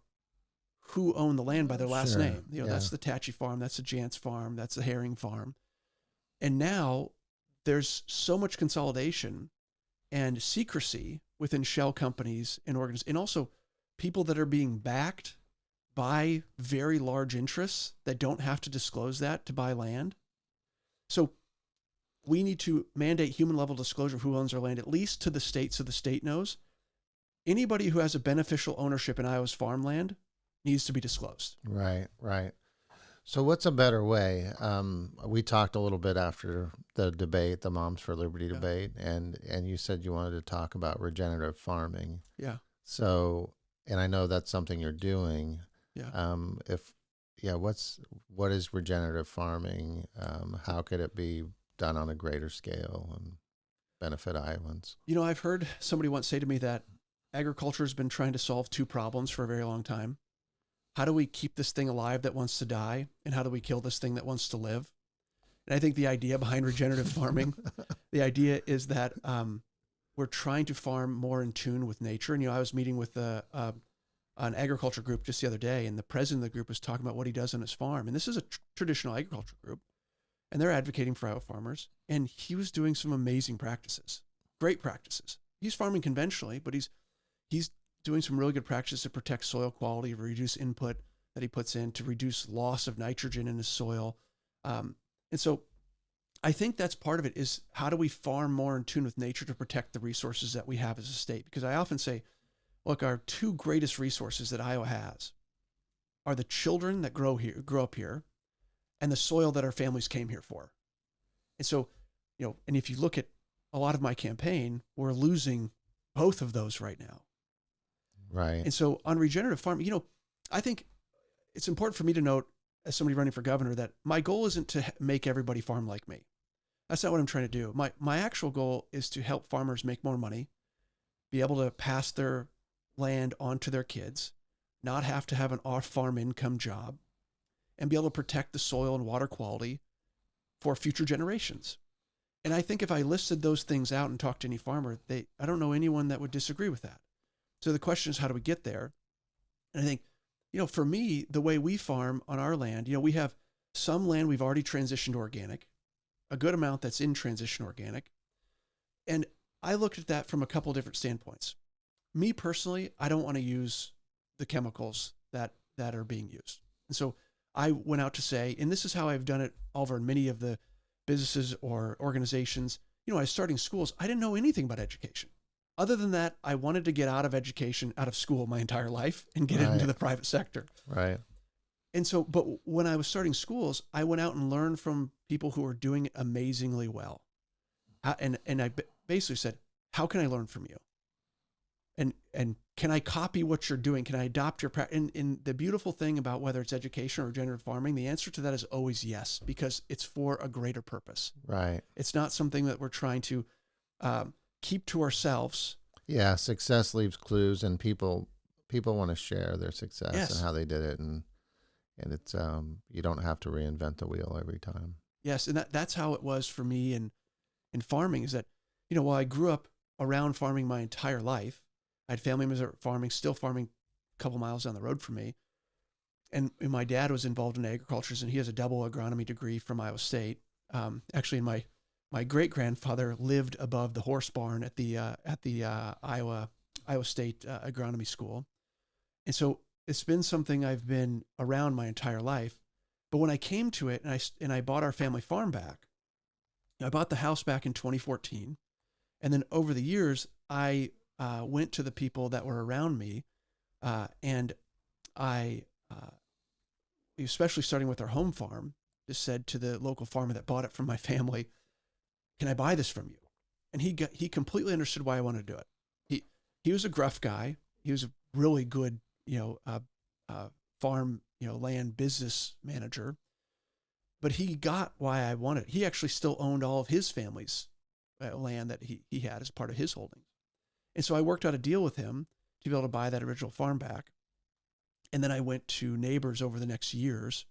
who owned the land by their last Sure. name. That's the Tatchy farm, that's the Jantz farm, that's the Herring farm. And now there's so much consolidation and secrecy within shell companies and organizations, and also people that are being backed by very large interests that don't have to disclose that to buy land. So we need to mandate human level disclosure of who owns our land, at least to the state, so the state knows. Anybody who has a beneficial ownership in Iowa's farmland needs to be disclosed. Right. So what's a better way? We talked a little bit after the debate, the Moms for Liberty debate, and you said you wanted to talk about regenerative farming. Yeah. So, and I know that's something you're doing. Yeah. What is regenerative farming? How could it be done on a greater scale and benefit Iowans? I've heard somebody once say to me that agriculture has been trying to solve two problems for a very long time. How do we keep this thing alive that wants to die? And how do we kill this thing that wants to live? And I think the idea behind regenerative farming, the idea is that we're trying to farm more in tune with nature. And, I was meeting with an agriculture group just the other day, and the president of the group was talking about what he does on his farm. And this is a traditional agriculture group, and they're advocating for Iowa farmers. And he was doing some amazing practices, great practices. He's farming conventionally, but he's doing some really good practices to protect soil quality, reduce input that he puts in, to reduce loss of nitrogen in his soil. And so I think that's part of it, is how do we farm more in tune with nature to protect the resources that we have as a state? Because I often say, look, our two greatest resources that Iowa has are the children that grow up here, and the soil that our families came here for. And so, and if you look at a lot of my campaign, we're losing both of those right now. Right. And so on regenerative farming, I think it's important for me to note, as somebody running for governor, that my goal isn't to make everybody farm like me. That's not what I'm trying to do. My actual goal is to help farmers make more money, be able to pass their land on to their kids, not have to have an off-farm income job, and be able to protect the soil and water quality for future generations. And I think if I listed those things out and talked to any farmer, I don't know anyone that would disagree with that. So the question is, how do we get there? And I think, for me, the way we farm on our land, we have some land we've already transitioned to organic, a good amount that's in transition organic. And I looked at that from a couple different standpoints. Me personally, I don't want to use the chemicals that are being used. And so I went out to say, and this is how I've done it over many of the businesses or organizations. I was starting schools. I didn't know anything about education. Other than that, I wanted to get out of school my entire life and get into the private sector. Right. And so, but when I was starting schools, I went out and learned from people who are doing it amazingly well. And I basically said, how can I learn from you? And can I copy what you're doing? Can I adopt your practice? And the beautiful thing about whether it's education or regenerative farming, the answer to that is always yes, because it's for a greater purpose. Right. It's not something that we're trying to keep to ourselves. Yeah. Success leaves clues, and people want to share their success Yes. and how they did it. And it's, you don't have to reinvent the wheel every time. Yes. And that's how it was for me in farming, is that, while I grew up around farming my entire life, I had family members that were farming, still farming a couple miles down the road from me. And my dad was involved in agriculture, and he has a double agronomy degree from Iowa State. Actually, my great grandfather lived above the horse barn at the Iowa State agronomy school, and so it's been something I've been around my entire life. But when I came to it, and I bought our family farm back, I bought the house back in 2014, and then over the years, I went to the people that were around me, and I, especially starting with our home farm, just said to the local farmer that bought it from my family, "Can I buy this from you?" And he completely understood why I wanted to do it. He was a gruff guy. He was a really good, farm, land business manager, but he got why I wanted it. He actually still owned all of his family's land that he had as part of his holdings. And so I worked out a deal with him to be able to buy that original farm back. And then I went to neighbors over the next years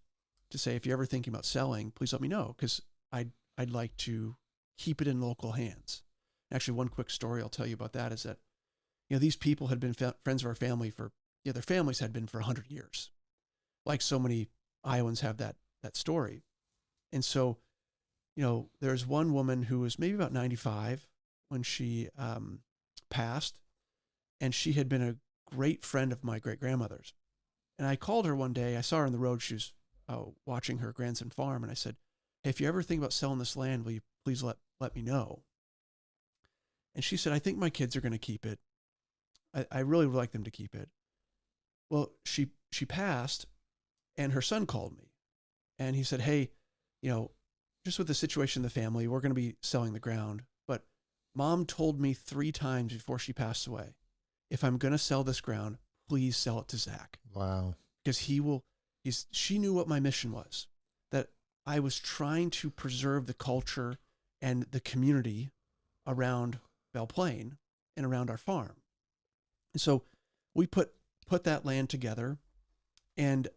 to say, if you're ever thinking about selling, please let me know, because I'd like to keep it in local hands. Actually, one quick story I'll tell you about that is that, these people had been friends of our family for, their families had been for 100 years. Like so many Iowans have that story. And so, there's one woman who was maybe about 95 when she passed, and she had been a great friend of my great-grandmother's. And I called her one day. I saw her on the road. She was watching her grandson farm, and I said, "Hey, if you ever think about selling this land, will you please let me know?" And she said, "I think my kids are going to keep it. I really would like them to keep it." Well, she passed, and her son called me, and he said, "Hey, just with the situation in the family, we're going to be selling the ground, but Mom told me 3 times before she passed away, if I'm going to sell this ground, please sell it to Zach." Wow. Because she knew what my mission was, that I was trying to preserve the culture and the community around Belle Plaine and around our farm. And so we put that land together, and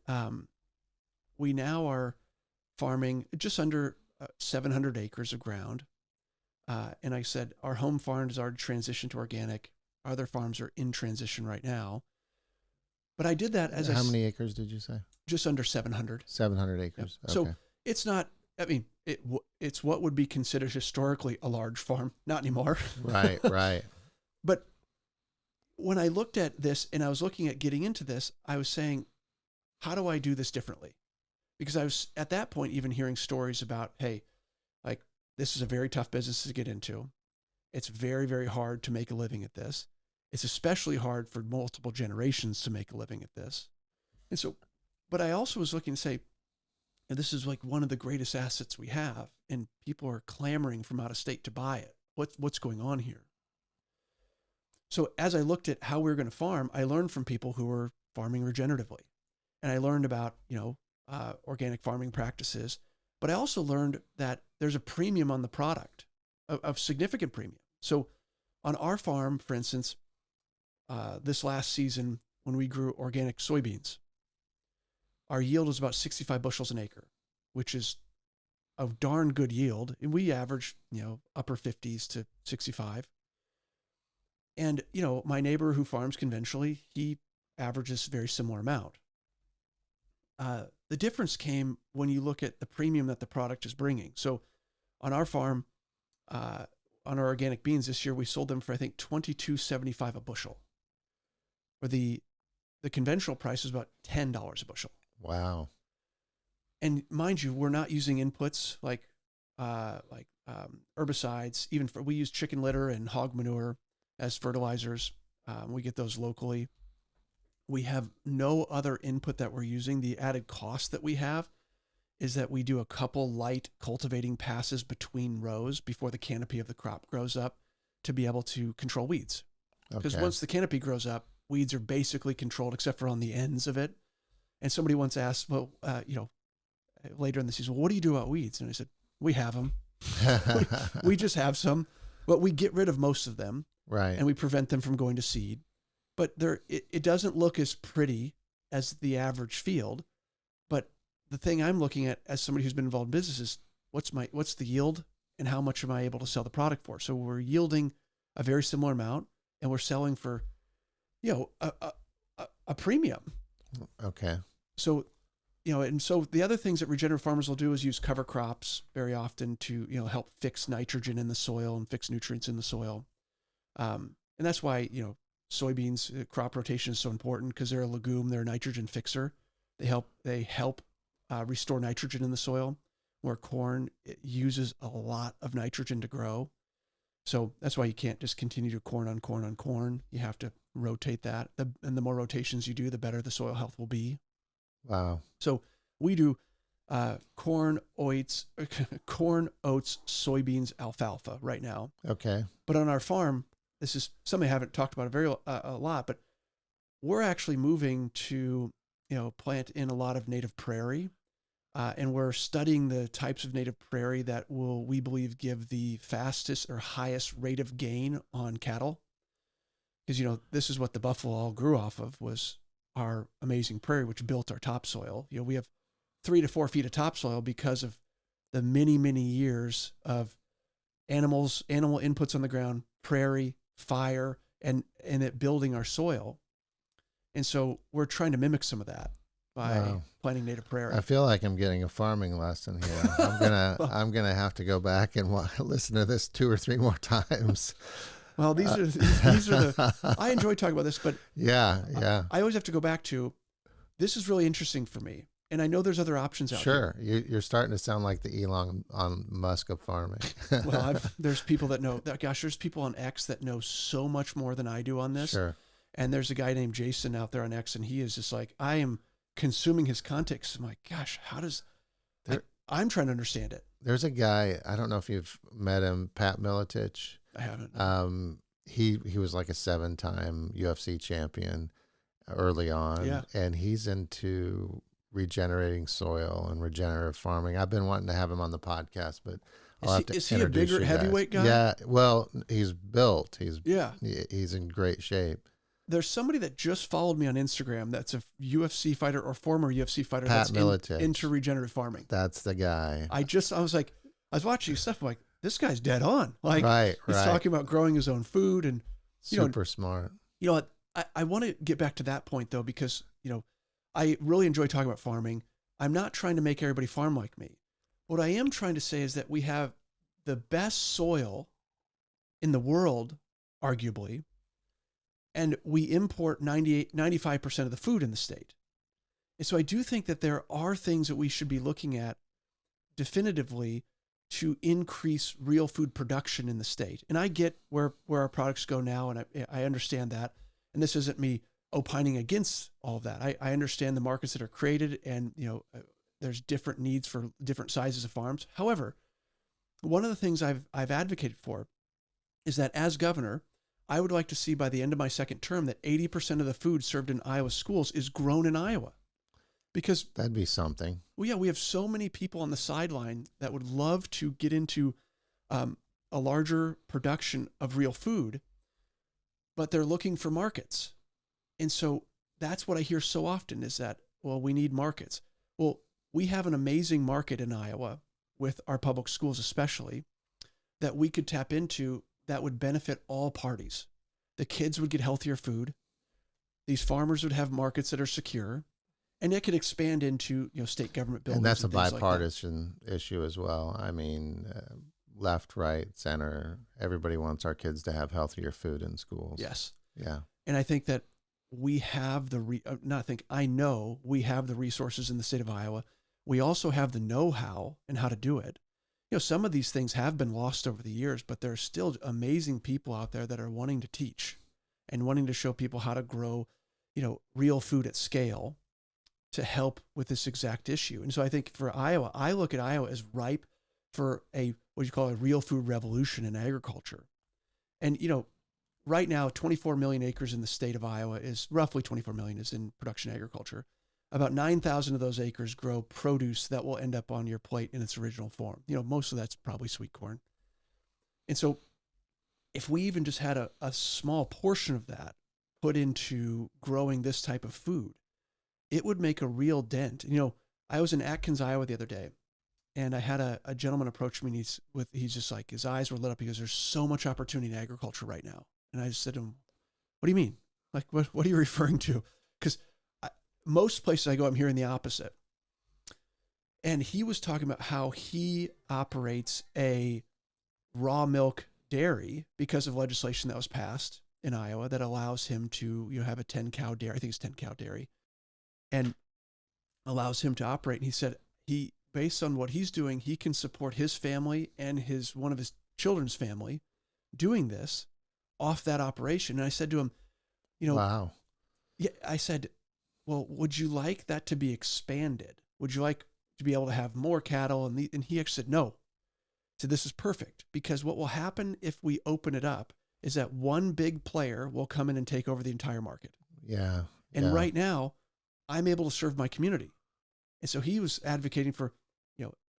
we now are farming just under 700 acres of ground. And I said, our home farms are transitioned to organic. Other farms are in transition right now. But I did that as How many acres did you say? Just under 700. 700 acres. Yep. Okay. So it's not, it's what would be considered historically a large farm. Not anymore. Right. But when I looked at this and I was looking at getting into this, I was saying, how do I do this differently? Because I was at that point even hearing stories about, hey, like, this is a very tough business to get into. It's very, very hard to make a living at this. It's especially hard for multiple generations to make a living at this. And so, but I also was looking to say, and this is like one of the greatest assets we have, and people are clamoring from out of state to buy it. What's going on here? So as I looked at how we were going to farm, I learned from people who were farming regeneratively, and I learned about, organic farming practices, but I also learned that there's a premium on the product, of significant premium. So on our farm, for instance, this last season when we grew organic soybeans, our yield was about 65 bushels an acre, which is a darn good yield. And we averaged, upper 50s to 65. And, my neighbor who farms conventionally, he averages a very similar amount. The difference came when you look at the premium that the product is bringing. So on our farm, on our organic beans this year, we sold them for, I think, $22.75 a bushel. Where the conventional price is about $10 a bushel. Wow. And mind you, we're not using inputs like herbicides. We use chicken litter and hog manure as fertilizers. We get those locally. We have no other input that we're using. The added cost that we have is that we do a couple light cultivating passes between rows before the canopy of the crop grows up to be able to control weeds. Because Okay. once the canopy grows up, weeds are basically controlled except for on the ends of it. And somebody once asked, well, later in the season, well, what do you do about weeds? And I said, we have them. we just have some, but we get rid of most of them. Right. And we prevent them from going to seed. But it doesn't look as pretty as the average field. But the thing I'm looking at as somebody who's been involved in business is what's the yield and how much am I able to sell the product for? So we're yielding a very similar amount and we're selling for, a premium. Okay. So, and so the other things that regenerative farmers will do is use cover crops very often to, help fix nitrogen in the soil and fix nutrients in the soil. And that's why, soybeans crop rotation is so important because they're a legume, they're a nitrogen fixer. They help restore nitrogen in the soil, where corn, it uses a lot of nitrogen to grow. So that's why you can't just continue to corn on corn on corn. You have to rotate that. And the more rotations you do, the better the soil health will be. Wow. So we do corn, oats, soybeans, alfalfa right now. Okay. But on our farm, this is something I haven't talked about a lot, but we're actually moving to, plant in a lot of native prairie. And we're studying the types of native prairie that will, we believe, give the fastest or highest rate of gain on cattle. Because, this is what the buffalo all grew off of, was our amazing prairie, which built our topsoil. We have 3 to 4 feet of topsoil because of the many, many years of animal inputs on the ground, prairie, fire, and it building our soil. And so we're trying to mimic some of that by planting native prairie. I feel like I'm getting a farming lesson here. I'm gonna have to go back and listen to this 2 or 3 more times. Well, these are the. I enjoy talking about this, but yeah. I always have to go back to. This is really interesting for me, and I know there's other options out there. Sure, you're starting to sound like the Elon Musk of farming. Well, there's people that know. Gosh, there's people on X that know so much more than I do on this. Sure. And there's a guy named Jason out there on X, and he is just like, I am consuming his content. I'm like, gosh, how does? I'm trying to understand it. There's a guy, I don't know if you've met him, Pat Miletich. I haven't. He was like a 7-time UFC champion early on. Yeah. And he's into regenerating soil and regenerative farming. I've been wanting to have him on the podcast, but is he a bigger heavyweight guy? Yeah. Well, he's built. He's in great shape. There's somebody that just followed me on Instagram that's a UFC fighter or former UFC fighter Pat that's Miletich. into regenerative farming. That's the guy. I was watching stuff. I'm like, this guy's dead on. Like, he's right. talking about growing his own food and super smart. I want to get back to that point though, because, I really enjoy talking about farming. I'm not trying to make everybody farm like me. What I am trying to say is that we have the best soil in the world, arguably, and we import 95% of the food in the state. And so I do think that there are things that we should be looking at definitively to increase real food production in the state. And I get where our products go now, and I understand that. And this isn't me opining against all of that. I understand the markets that are created, and there's different needs for different sizes of farms. However, one of the things I've advocated for is that as governor, I would like to see by the end of my second term that 80% of the food served in Iowa schools is grown in Iowa. Because that'd be something. Well, yeah, we have so many people on the sideline that would love to get into a larger production of real food, but they're looking for markets. And so that's what I hear so often is that, well, we need markets. Well, we have an amazing market in Iowa with our public schools especially that we could tap into that would benefit all parties. The kids would get healthier food. These farmers would have markets that are secure. And it could expand into, state government buildings. And that's a bipartisan issue as well. I mean, left, right, center, everybody wants our kids to have healthier food in schools. Yes. Yeah. And I think that we have I know we have the resources in the state of Iowa. We also have the know-how and how to do it. Some of these things have been lost over the years, but there are still amazing people out there that are wanting to teach and wanting to show people how to grow, real food at scale to help with this exact issue. And so I think for Iowa, I look at Iowa as ripe for what you call a real food revolution in agriculture. And, right now, 24 million acres in the state of Iowa is roughly 24 million is in production agriculture. About 9,000 of those acres grow produce that will end up on your plate in its original form. Most of that's probably sweet corn. And so if we even just had a small portion of that put into growing this type of food, it would make a real dent. I was in Atkins, Iowa the other day, and I had a gentleman approach me, and he's just like, his eyes were lit up because there's so much opportunity in agriculture right now. And I just said to him, what do you mean? Like, what are you referring to? Because most places I go, I'm hearing the opposite. And he was talking about how he operates a raw milk dairy because of legislation that was passed in Iowa that allows him to have a 10-cow dairy. I think it's 10-cow dairy, and allows him to operate. And he said based on what he's doing, he can support his family and one of his children's family doing this off that operation. And I said to him, wow. Yeah, I said, well, would you like that to be expanded? Would you like to be able to have more cattle? And he actually said, no. So this is perfect, because what will happen if we open it up is that one big player will come in and take over the entire market. Yeah. And right now, I'm able to serve my community. And so he was advocating for,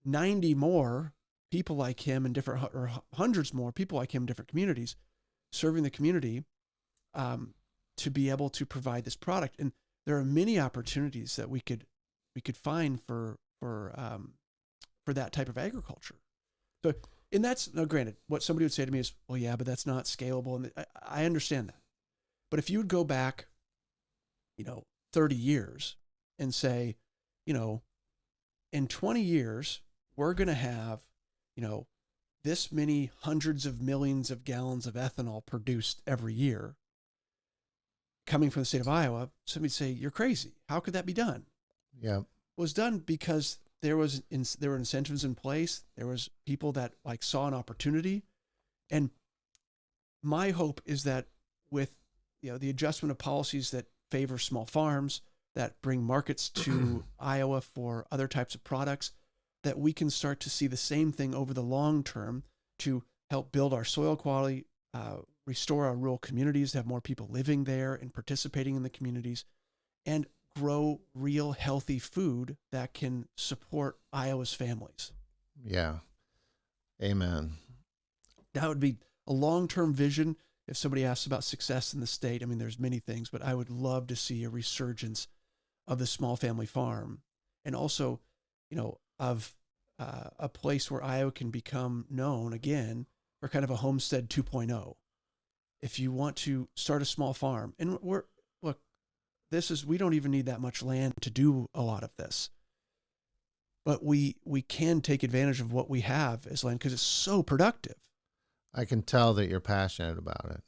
90 more people like him in or hundreds more people like him in different communities, serving the community to be able to provide this product. And there are many opportunities that we could find for that type of agriculture. So, and that's, now granted, what somebody would say to me is, well, yeah, but that's not scalable. And I understand that. But if you would go back, 30 years and say, in 20 years, we're going to have, this many hundreds of millions of gallons of ethanol produced every year coming from the state of Iowa, somebody'd say, you're crazy. How could that be done? Yeah. It was done because there were incentives in place. There was people that saw an opportunity. And my hope is that with, the adjustment of policies that favor small farms, that bring markets to Iowa for other types of products, that we can start to see the same thing over the long term to help build our soil quality, restore our rural communities, to have more people living there and participating in the communities, and grow real healthy food that can support Iowa's families. Yeah. Amen. That would be a long-term vision. If somebody asks about success in the state, there's many things, but I would love to see a resurgence of the small family farm, and also, of a place where Iowa can become known again for kind of a homestead 2.0. If you want to start a small farm, and we don't even need that much land to do a lot of this, but we can take advantage of what we have as land because it's so productive. I can tell that you're passionate about it.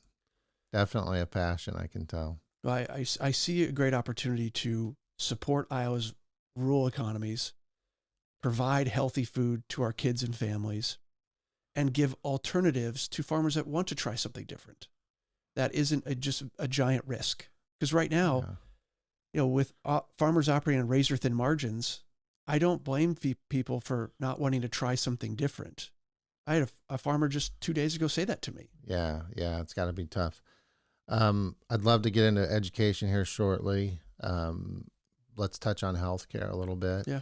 Definitely a passion, I can tell. I see a great opportunity to support Iowa's rural economies, provide healthy food to our kids and families, and give alternatives to farmers that want to try something different. That isn't just a giant risk. Because right now, with farmers operating on razor-thin margins, I don't blame people for not wanting to try something different. I had a farmer just 2 days ago say that to me. Yeah, it's got to be tough. I'd love to get into education here shortly. Let's touch on healthcare a little bit. Yeah.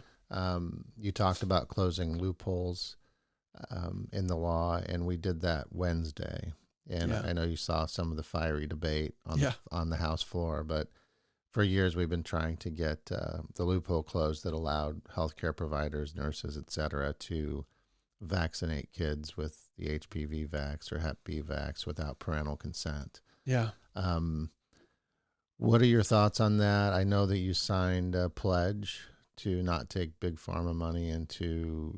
You talked about closing loopholes in the law, and we did that Wednesday. And I know you saw some of the fiery debate on the House floor, but for years we've been trying to get the loophole closed that allowed healthcare providers, nurses, et cetera, to vaccinate kids with the HPV vax or Hep B vax without parental consent. Yeah. What are your thoughts on that? I know that you signed a pledge to not take big pharma money and to,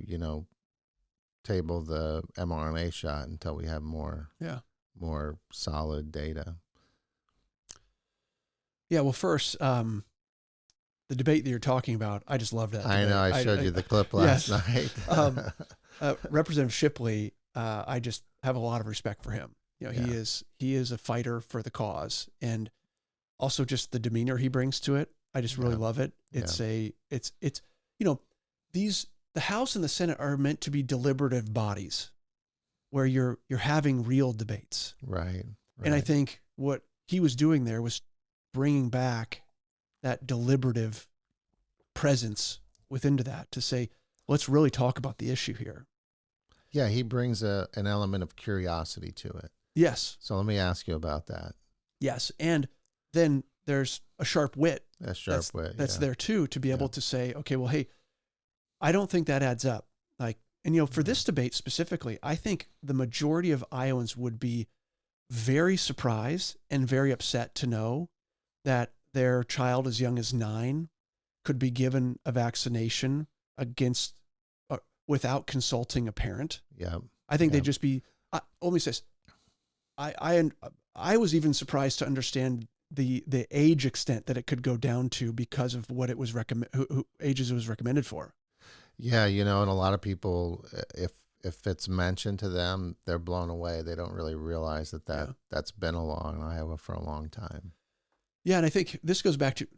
table the mRNA shot until we have more solid data. Yeah. Well, first, the debate that you're talking about, I just loved that. I know. I showed you the clip last night. Representative Shipley, I just have a lot of respect for him. He is a fighter for the cause, and also just the demeanor he brings to it. I just really love it. It's the House and the Senate are meant to be deliberative bodies where you're having real debates. Right. And I Right. think what he was doing there was bringing back that deliberative presence within to that to say, let's really talk about the issue here. Yeah, he brings an element of curiosity to it. Yes. So let me ask you about that. Yes. And then there's a sharp wit That sharp wit. that's Yeah. there too, to be able Yeah. to say, okay, well, hey, I don't think that adds up. Like, and for Right. this debate specifically, I think the majority of Iowans would be very surprised and very upset to know that their child as young as 9 could be given a vaccination against without consulting a parent. Yeah. I think Yeah. they'd just be. Let me say this. I was even surprised to understand the age extent that it could go down to because of what it was who ages it was recommended for. Yeah, and a lot of people, if it's mentioned to them, they're blown away. They don't really realize that's been a law in Iowa for a long time. Yeah, and I think this goes back to,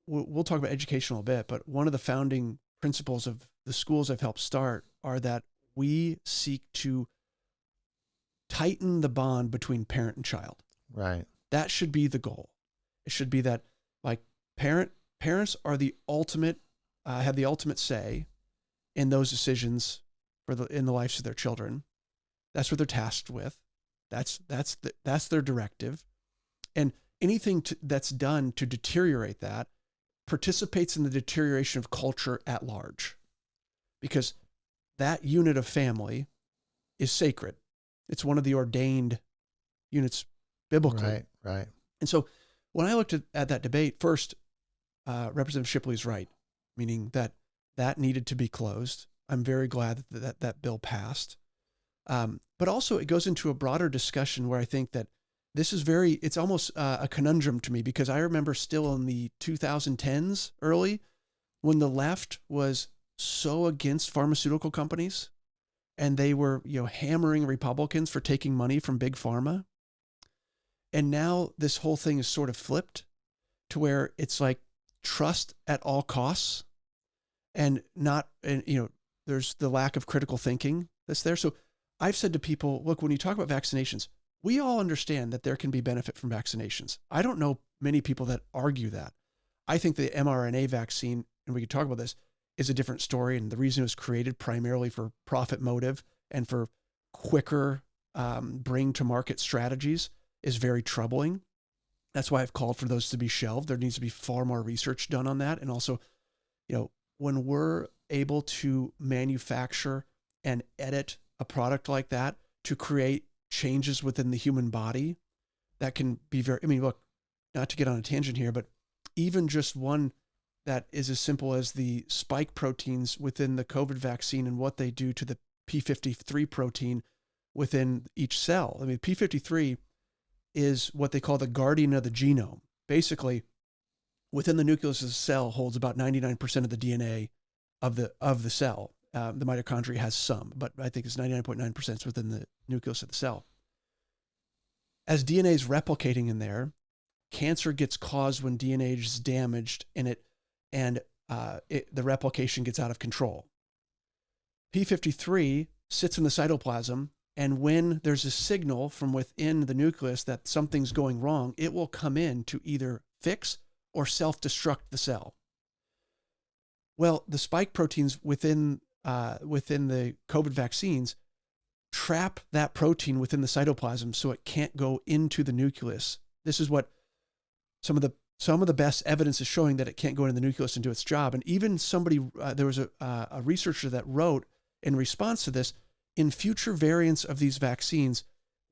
we'll talk about education a bit, but one of the founding principles of the schools I've helped start are that we seek to tighten the bond between parent and child. Right. That should be the goal. It should be that, like, parents are the ultimate, have the ultimate say in those decisions in the lives of their children. That's what they're tasked with. That's their directive. And anything that's done to deteriorate that participates in the deterioration of culture at large, because that unit of family is sacred. It's one of the ordained units biblically. Right. And so when I looked at that debate, first, Representative Shipley's right, meaning that needed to be closed. I'm very glad that bill passed. But also it goes into a broader discussion where I think that this is it's almost a conundrum to me, because I remember still in the 2010s early, when the left was so against pharmaceutical companies and they were, hammering Republicans for taking money from big pharma. And now this whole thing is sort of flipped to where it's like trust at all costs, and there's the lack of critical thinking that's there. So I've said to people, look, when you talk about vaccinations, we all understand that there can be benefit from vaccinations. I don't know many people that argue that. I think the mRNA vaccine, and we could talk about this, is a different story. And the reason it was created primarily for profit motive and for quicker bring to market strategies is very troubling. That's why I've called for those to be shelved. There needs to be far more research done on that. And also, when we're able to manufacture and edit a product like that to create changes within the human body, that can be look, not to get on a tangent here, but even just one that is as simple as the spike proteins within the COVID vaccine and what they do to the P53 protein within each cell. P53 is what they call the guardian of the genome. Basically, within the nucleus of the cell holds about 99% of the DNA of the cell. The mitochondria has some, but I think it's 99.9% within the nucleus of the cell. As DNA is replicating in there, cancer gets caused when DNA is damaged and the replication gets out of control. P53 sits in the cytoplasm, and when there's a signal from within the nucleus that something's going wrong, it will come in to either fix or self-destruct the cell. Well, the spike proteins within the COVID vaccines trap that protein within the cytoplasm so it can't go into the nucleus. This is what some of the best evidence is showing, that it can't go into the nucleus and do its job. And even there was a researcher that wrote in response to this, in future variants of these vaccines,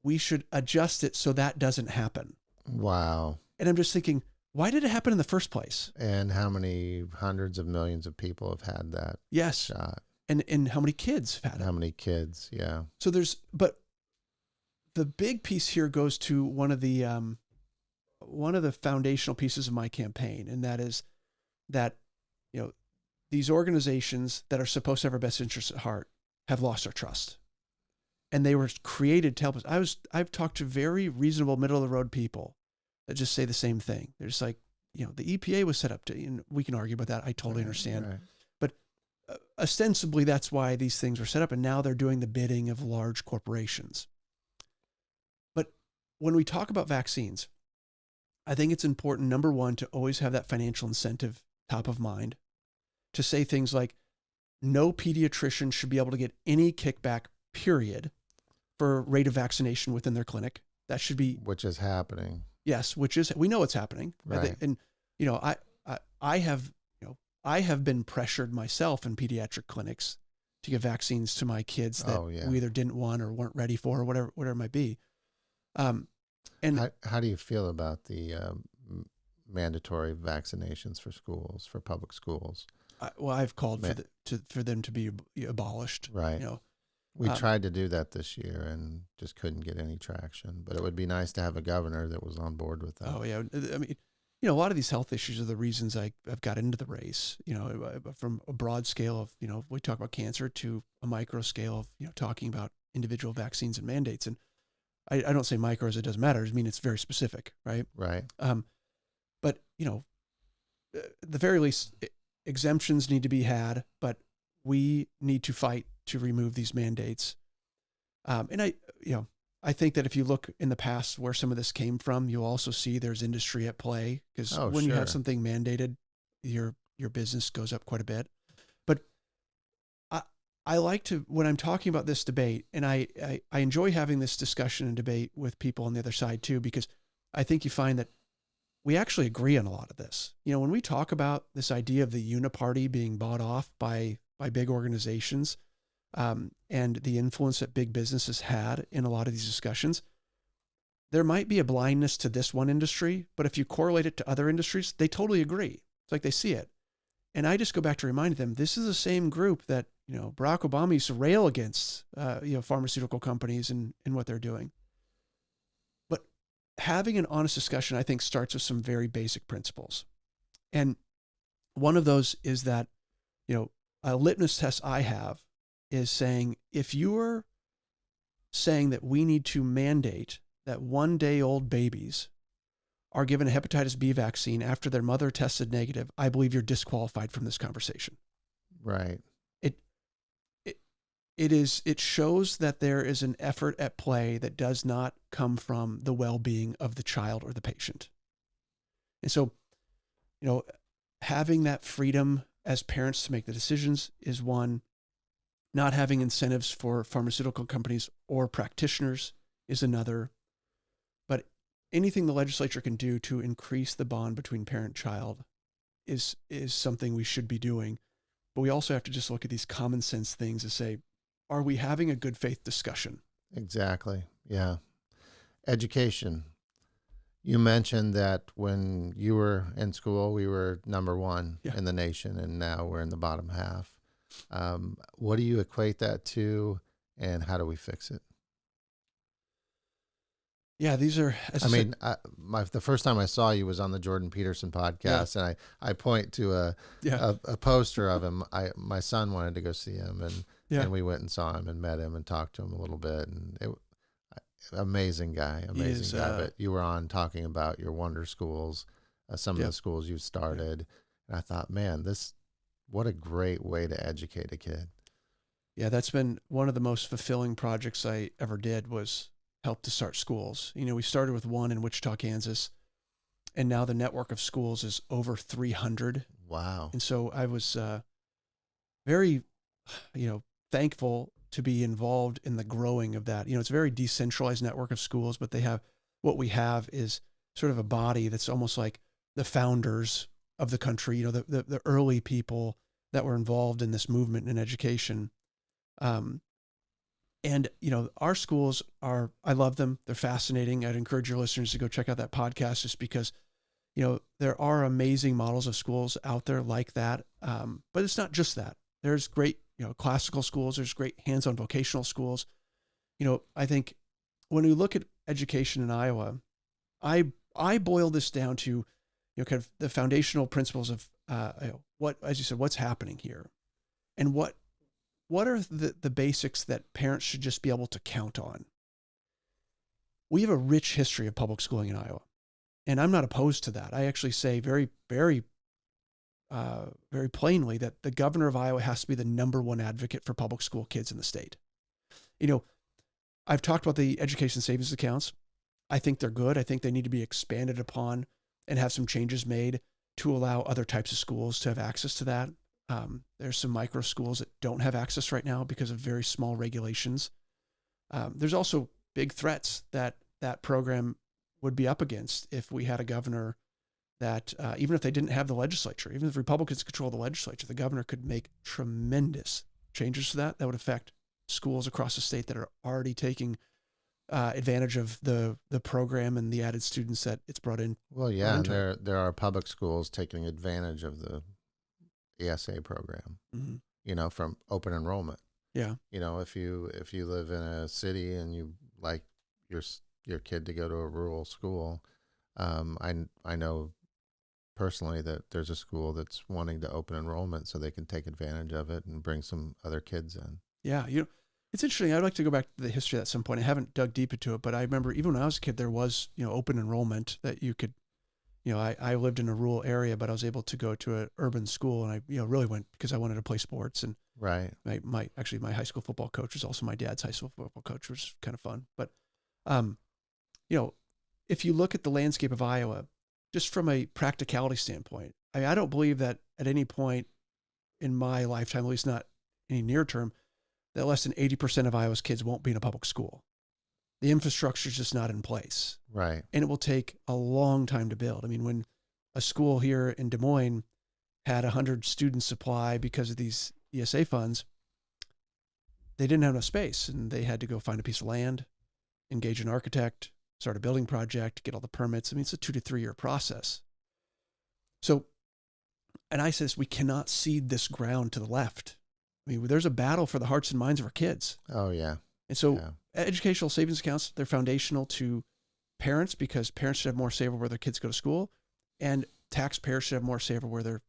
we should adjust it so that doesn't happen. Wow. And I'm just thinking, why did it happen in the first place? And how many hundreds of millions of people have had that shot? And how many kids have had it? How many kids? Yeah. So but the big piece here goes to one of the foundational pieces of my campaign, and that is that, these organizations that are supposed to have our best interests at heart have lost our trust. And they were created to help us. I've talked to very reasonable, middle of the road people that just say the same thing. They're just like, the EPA was set up to, and we can argue about that. I totally understand. Right. But ostensibly, that's why these things were set up. And now they're doing the bidding of large corporations. But when we talk about vaccines, I think it's important, number one, to always have that financial incentive top of mind, to say things like, no pediatrician should be able to get any kickback, period, for rate of vaccination within their clinic. That should be, which is happening. Yes, we know it's happening. Right. And I have been pressured myself in pediatric clinics to give vaccines to my kids that we either didn't want or weren't ready for, or whatever it might be. And how do you feel about the mandatory vaccinations for schools, for public schools? I've called for them to be abolished. Right. We tried to do that this year and just couldn't get any traction. But it would be nice to have a governor that was on board with that. Oh yeah, I mean, a lot of these health issues are the reasons I've got into the race. From a broad scale of we talk about cancer to a micro scale of talking about individual vaccines and mandates. And I don't say micro as it doesn't matter. I mean, it's very specific, right? Right. But at the very least, exemptions need to be had, but we need to fight to remove these mandates. And I think that if you look in the past where some of this came from, you'll also see there's industry at play, because when you have something mandated, your business goes up quite a bit. But I like to, when I'm talking about this debate, and I enjoy having this discussion and debate with people on the other side too, because I think you find that we actually agree on a lot of this. When we talk about this idea of the uniparty being bought off by big organizations, and the influence that big businesses had in a lot of these discussions, there might be a blindness to this one industry, but if you correlate it to other industries, they totally agree. It's like they see it. And I just go back to remind them, this is the same group that, Barack Obama used to rail against, pharmaceutical companies and what they're doing. But having an honest discussion, I think, starts with some very basic principles. And one of those is that, a litmus test I have is saying, if you're saying that we need to mandate that 1-day-old babies are given a hepatitis B vaccine after their mother tested negative, I believe you're disqualified from this conversation. Right. It shows that there is an effort at play that does not come from the well-being of the child or the patient. And so, having that freedom as parents to make the decisions is one. Not having incentives for pharmaceutical companies or practitioners is another. But anything the legislature can do to increase the bond between parent-child is something we should be doing. But we also have to just look at these common sense things and say, are we having a good faith discussion? Exactly. Yeah. Education. You mentioned that when you were in school, we were number one in the nation, and now we're in the bottom half. What do you equate that to, and how do we fix it? Yeah, these are. The first time I saw you was on the Jordan Peterson podcast, and I point to a poster of him. My son wanted to go see him, and we went and saw him and met him and talked to him a little bit, and amazing guy. But you were on talking about your wonder schools, some of the schools you started, and I thought, man, what a great way to educate a kid. Yeah, that's been one of the most fulfilling projects I ever did, was help to start schools. We started with one in Wichita, Kansas, and now the network of schools is over 300. Wow. And so I was very, thankful to be involved in the growing of that. It's a very decentralized network of schools, but what we have is sort of a body that's almost like the founders of the country, the early people that were involved in this movement in education. And our schools I love them. They're fascinating. I'd encourage your listeners to go check out that podcast, just because, there are amazing models of schools out there like that. But it's not just that. There's great, classical schools. There's great hands-on vocational schools. I think when we look at education in Iowa, I boil this down to, kind of the foundational principles of, what, as you said, what's happening here, and what are the basics that parents should just be able to count on. We have a rich history of public schooling in Iowa, and I'm not opposed to that. I actually say very, very, very plainly that the governor of Iowa has to be the number one advocate for public school kids in the state. I've talked about the education savings accounts. I think they're good. I think they need to be expanded upon and have some changes made to allow other types of schools to have access to that. There's some micro schools that don't have access right now because of very small regulations. There's also big threats that that program would be up against if we had a governor that, even if they didn't have the legislature, even if Republicans control the legislature, the governor could make tremendous changes to that would affect schools across the state that are already taking advantage of the program and the added students that it's brought in. Well, yeah, and there are public schools taking advantage of the ESA program, from open enrollment. Yeah. If you live in a city and you like your kid to go to a rural school, I know personally that there's a school that's wanting to open enrollment so they can take advantage of it and bring some other kids in. Yeah. It's interesting. I'd like to go back to the history at some point. I haven't dug deep into it, but I remember even when I was a kid, there was, open enrollment that you could, I lived in a rural area, but I was able to go to an urban school, and I, really went because I wanted to play sports. And right. My high school football coach was also my dad's high school football coach, which was kind of fun. But, if you look at the landscape of Iowa, just from a practicality standpoint, I don't believe that at any point in my lifetime, at least not any near term, that less than 80% of Iowa's kids won't be in a public school. The infrastructure is just not in place. Right. And it will take a long time to build. I mean, when a school here in Des Moines had 100 students apply because of these ESA funds, they didn't have enough space, and they had to go find a piece of land, engage an architect, start a building project, get all the permits. I mean, it's a 2 to 3 year process. So, and I says, we cannot cede this ground to the left. I mean, there's a battle for the hearts and minds of our kids. Oh, yeah. And so educational savings accounts, they're foundational to parents because parents should have more say over where their kids go to school, and taxpayers should have more say over where their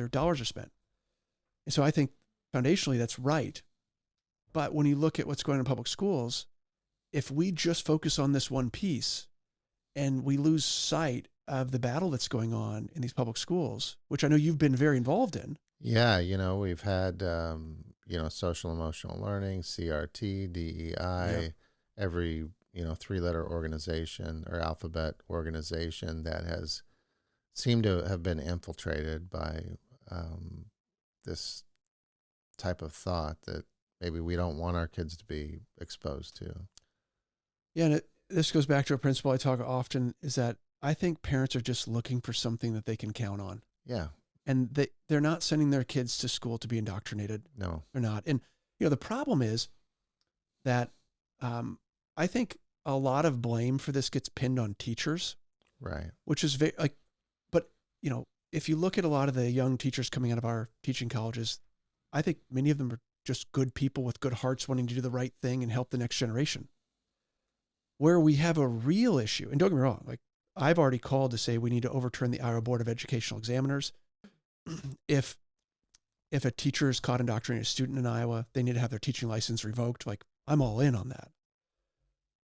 dollars are spent. And so I think foundationally that's right. But when you look at what's going on in public schools, if we just focus on this one piece and we lose sight of the battle that's going on in these public schools, which I know you've been very involved in. Yeah, we've had, social emotional learning, CRT, DEI, every, 3-letter organization or alphabet organization that has seemed to have been infiltrated by this type of thought that maybe we don't want our kids to be exposed to. Yeah, and this goes back to a principle I talk often, is that I think parents are just looking for something that they can count on. Yeah. And they're not sending their kids to school to be indoctrinated. No. They're not. And, the problem is that I think a lot of blame for this gets pinned on teachers. Right. Which is but, if you look at a lot of the young teachers coming out of our teaching colleges, I think many of them are just good people with good hearts wanting to do the right thing and help the next generation. Where we have a real issue, and don't get me wrong, I've already called to say we need to overturn the Iowa Board of Educational Examiners. If a teacher is caught indoctrinating a student in Iowa, they need to have their teaching license revoked. I'm all in on that.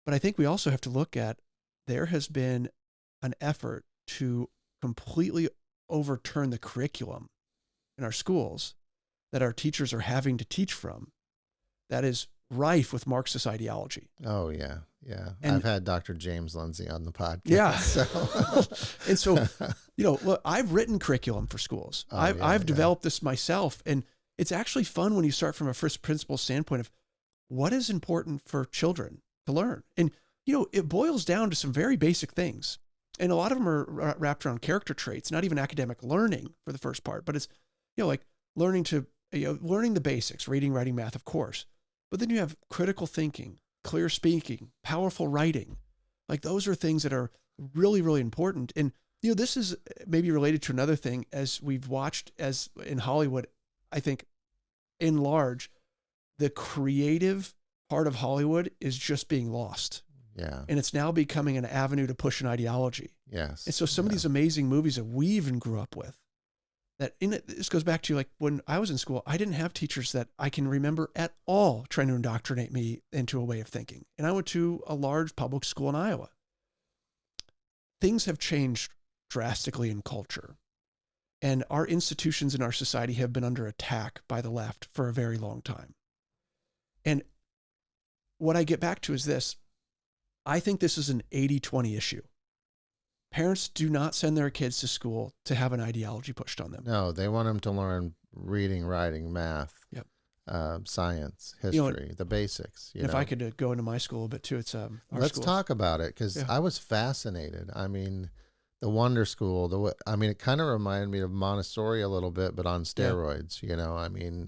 But I think we also have to look at, there has been an effort to completely overturn the curriculum in our schools that our teachers are having to teach from that is rife with Marxist ideology. Oh, yeah. Yeah. And I've had Dr. James Lindsay on the podcast. Yeah. And so, look, I've written curriculum for schools. I've developed this myself. And it's actually fun when you start from a first principle standpoint of what is important for children to learn. And, it boils down to some very basic things. And a lot of them are wrapped around character traits, not even academic learning for the first part, but it's, learning learning the basics, reading, writing, math, of course. But then you have critical thinking, clear speaking, powerful writing. Those are things that are really, really important. And, this is maybe related to another thing, as we've watched as in Hollywood, I think in large, the creative part of Hollywood is just being lost. Yeah. And it's now becoming an avenue to push an ideology. Yes. And so some of these amazing movies that we even grew up with, this goes back to when I was in school, I didn't have teachers that I can remember at all trying to indoctrinate me into a way of thinking. And I went to a large public school in Iowa. Things have changed drastically in culture. And our institutions in our society have been under attack by the left for a very long time. And what I get back to is this. I think this is an 80-20 issue. Parents do not send their kids to school to have an ideology pushed on them. No, they want them to learn reading, writing, math, Yep. Science, You know, history, the basics. if I could go into my school a bit too, it's our Let's schools. talk about it, because I was fascinated. I mean, the Wonder School, it kind of reminded me of Montessori a little bit, but on steroids, I mean,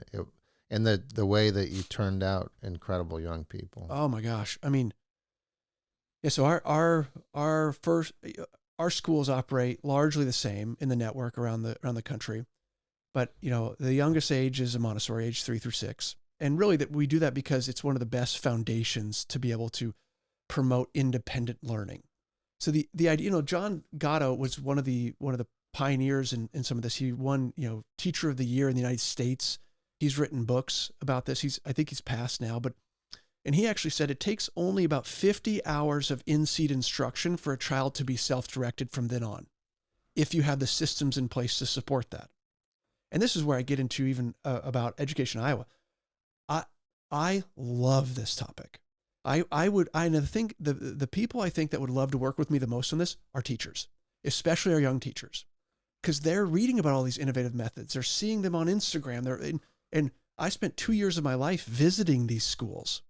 and the way that you turned out incredible young people. Oh my gosh. I mean, yeah, so our schools operate largely the same in the network around the country. But, the youngest age is a Montessori, age 3 through 6. And really that we do that because it's one of the best foundations to be able to promote independent learning. So the idea, John Gatto was one of the pioneers in some of this. He won, Teacher of the Year in the United States. He's written books about this. I think he's passed now, and he actually said it takes only about 50 hours of in-seat instruction for a child to be self-directed from then on, if you have the systems in place to support that. And this is where I get into even about Education Iowa. I love this topic. The people I think that would love to work with me the most on this are teachers, especially our young teachers, because they're reading about all these innovative methods. They're seeing them on Instagram. And I spent 2 years of my life visiting these schools.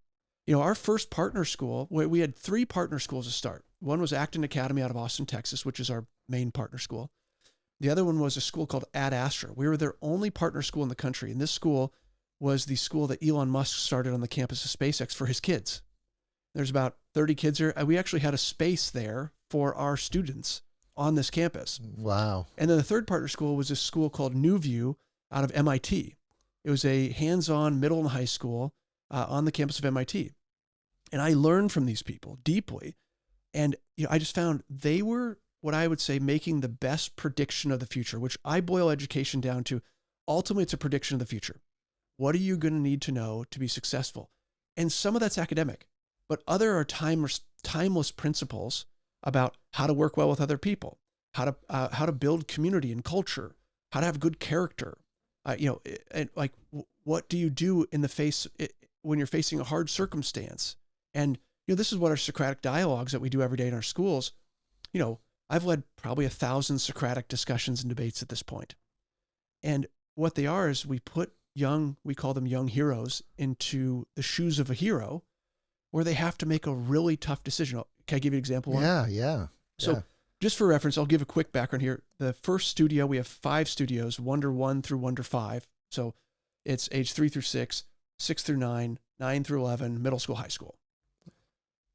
Our first partner school, we had 3 partner schools to start. One was Acton Academy out of Austin, Texas, which is our main partner school. The other one was a school called Ad Astra. We were their only partner school in the country. And this school was the school that Elon Musk started on the campus of SpaceX for his kids. There's about 30 kids there. We actually had a space there for our students on this campus. Wow. And then the third partner school was a school called New View out of MIT. It was a hands-on middle and high school on the campus of MIT. And I learned from these people deeply. And I just found they were, what I would say, making the best prediction of the future, which I boil education down to. Ultimately, it's a prediction of the future. What are you going to need to know to be successful? And some of that's academic, but other are timeless principles about how to work well with other people, how to build community and culture, how to have good character. And like, what do you do when you're facing a hard circumstance? And this is what our Socratic dialogues that we do every day in our schools. I've led probably 1,000 Socratic discussions and debates at this point. And what they are is we call them young heroes, into the shoes of a hero, where they have to make a really tough decision. Can I give you an example? Yeah. So just for reference, I'll give a quick background here. The first studio, we have 5 studios, Wonder 1 through Wonder 5. So it's age 3 through 6, 6 through 9, 9 through 11, middle school, high school.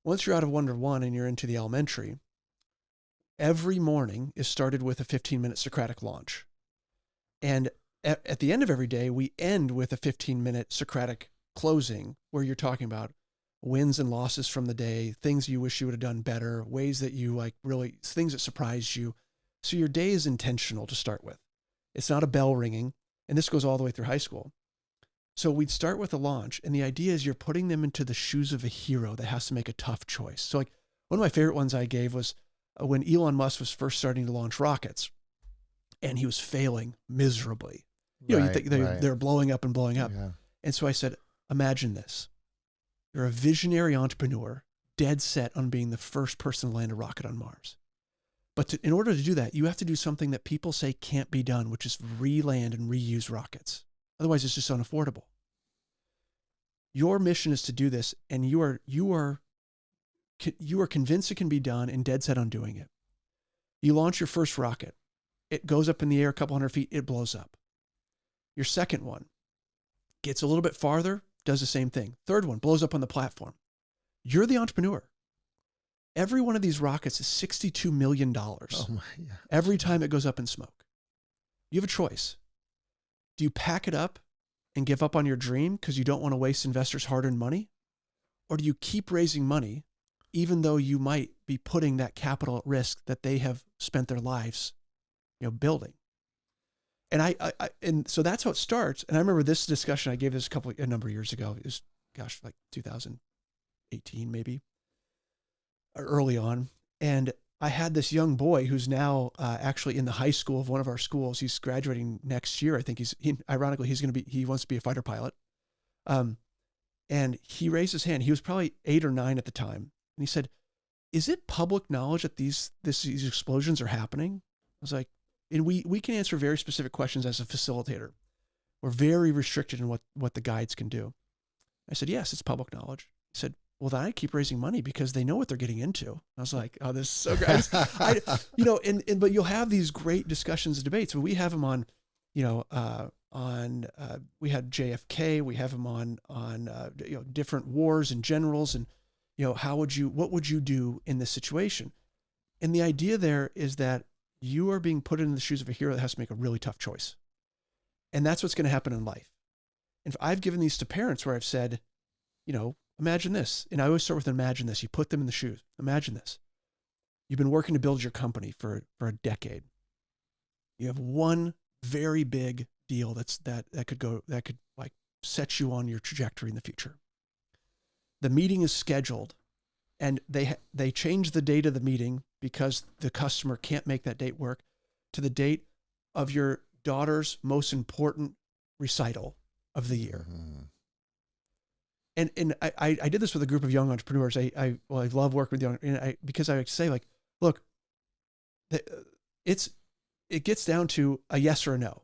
Once you're out of Wonder 1 and you're into the elementary, every morning is started with a 15-minute Socratic launch. And at the end of every day, we end with a 15-minute Socratic closing, where you're talking about wins and losses from the day, things you wish you would have done better, ways that you things that surprised you. So your day is intentional to start with. It's not a bell ringing. And this goes all the way through high school. So we'd start with a launch. And the idea is you're putting them into the shoes of a hero that has to make a tough choice. So one of my favorite ones I gave was when Elon Musk was first starting to launch rockets, and he was failing miserably. You think they're blowing up and blowing up. Yeah. And so I said, imagine this. You're a visionary entrepreneur, dead set on being the first person to land a rocket on Mars. But in order to do that, you have to do something that people say can't be done, which is re-land and reuse rockets. Otherwise, it's just unaffordable. Your mission is to do this, and you are convinced it can be done and dead set on doing it. You launch your first rocket. It goes up in the air a couple hundred feet. It blows up. Your second one gets a little bit farther, does the same thing. Third one blows up on the platform. You're the entrepreneur. Every one of these rockets is $62 million. Oh my God. Every time it goes up in smoke. You have a choice. Do you pack it up and give up on your dream because you don't want to waste investors' hard-earned money? Or do you keep raising money, even though you might be putting that capital at risk that they have spent their lives, building? And and so that's how it starts. And I remember this discussion, I gave this a number of years ago. It was, like 2018 maybe, or early on. And I had this young boy who's now actually in the high school of one of our schools. He's graduating next year. I think ironically, he wants to be a fighter pilot. And he raised his hand. He was probably 8 or 9 at the time. And he said, is it public knowledge that these explosions are happening? I was like, and we can answer very specific questions as a facilitator. We're very restricted in what the guides can do. I said, yes, it's public knowledge. He said, well, then I keep raising money because they know what they're getting into. I was like, oh, this is so great. But you'll have these great discussions and debates. We have them on, we had JFK, we have them on different wars and generals, and what would you do in this situation? And the idea there is that you are being put in the shoes of a hero that has to make a really tough choice. And that's what's going to happen in life. And I've given these to parents where I've said, imagine this. And I always start with imagine this. You put them in the shoes. Imagine this. You've been working to build your company for a decade. You have one very big deal that could like set you on your trajectory in the future. The meeting is scheduled, and they change the date of the meeting because the customer can't make that date work to the date of your daughter's most important recital of the year. Mm-hmm. And I did this with a group of young entrepreneurs. I love working with young, because I say, like, look, it gets down to a yes or a no,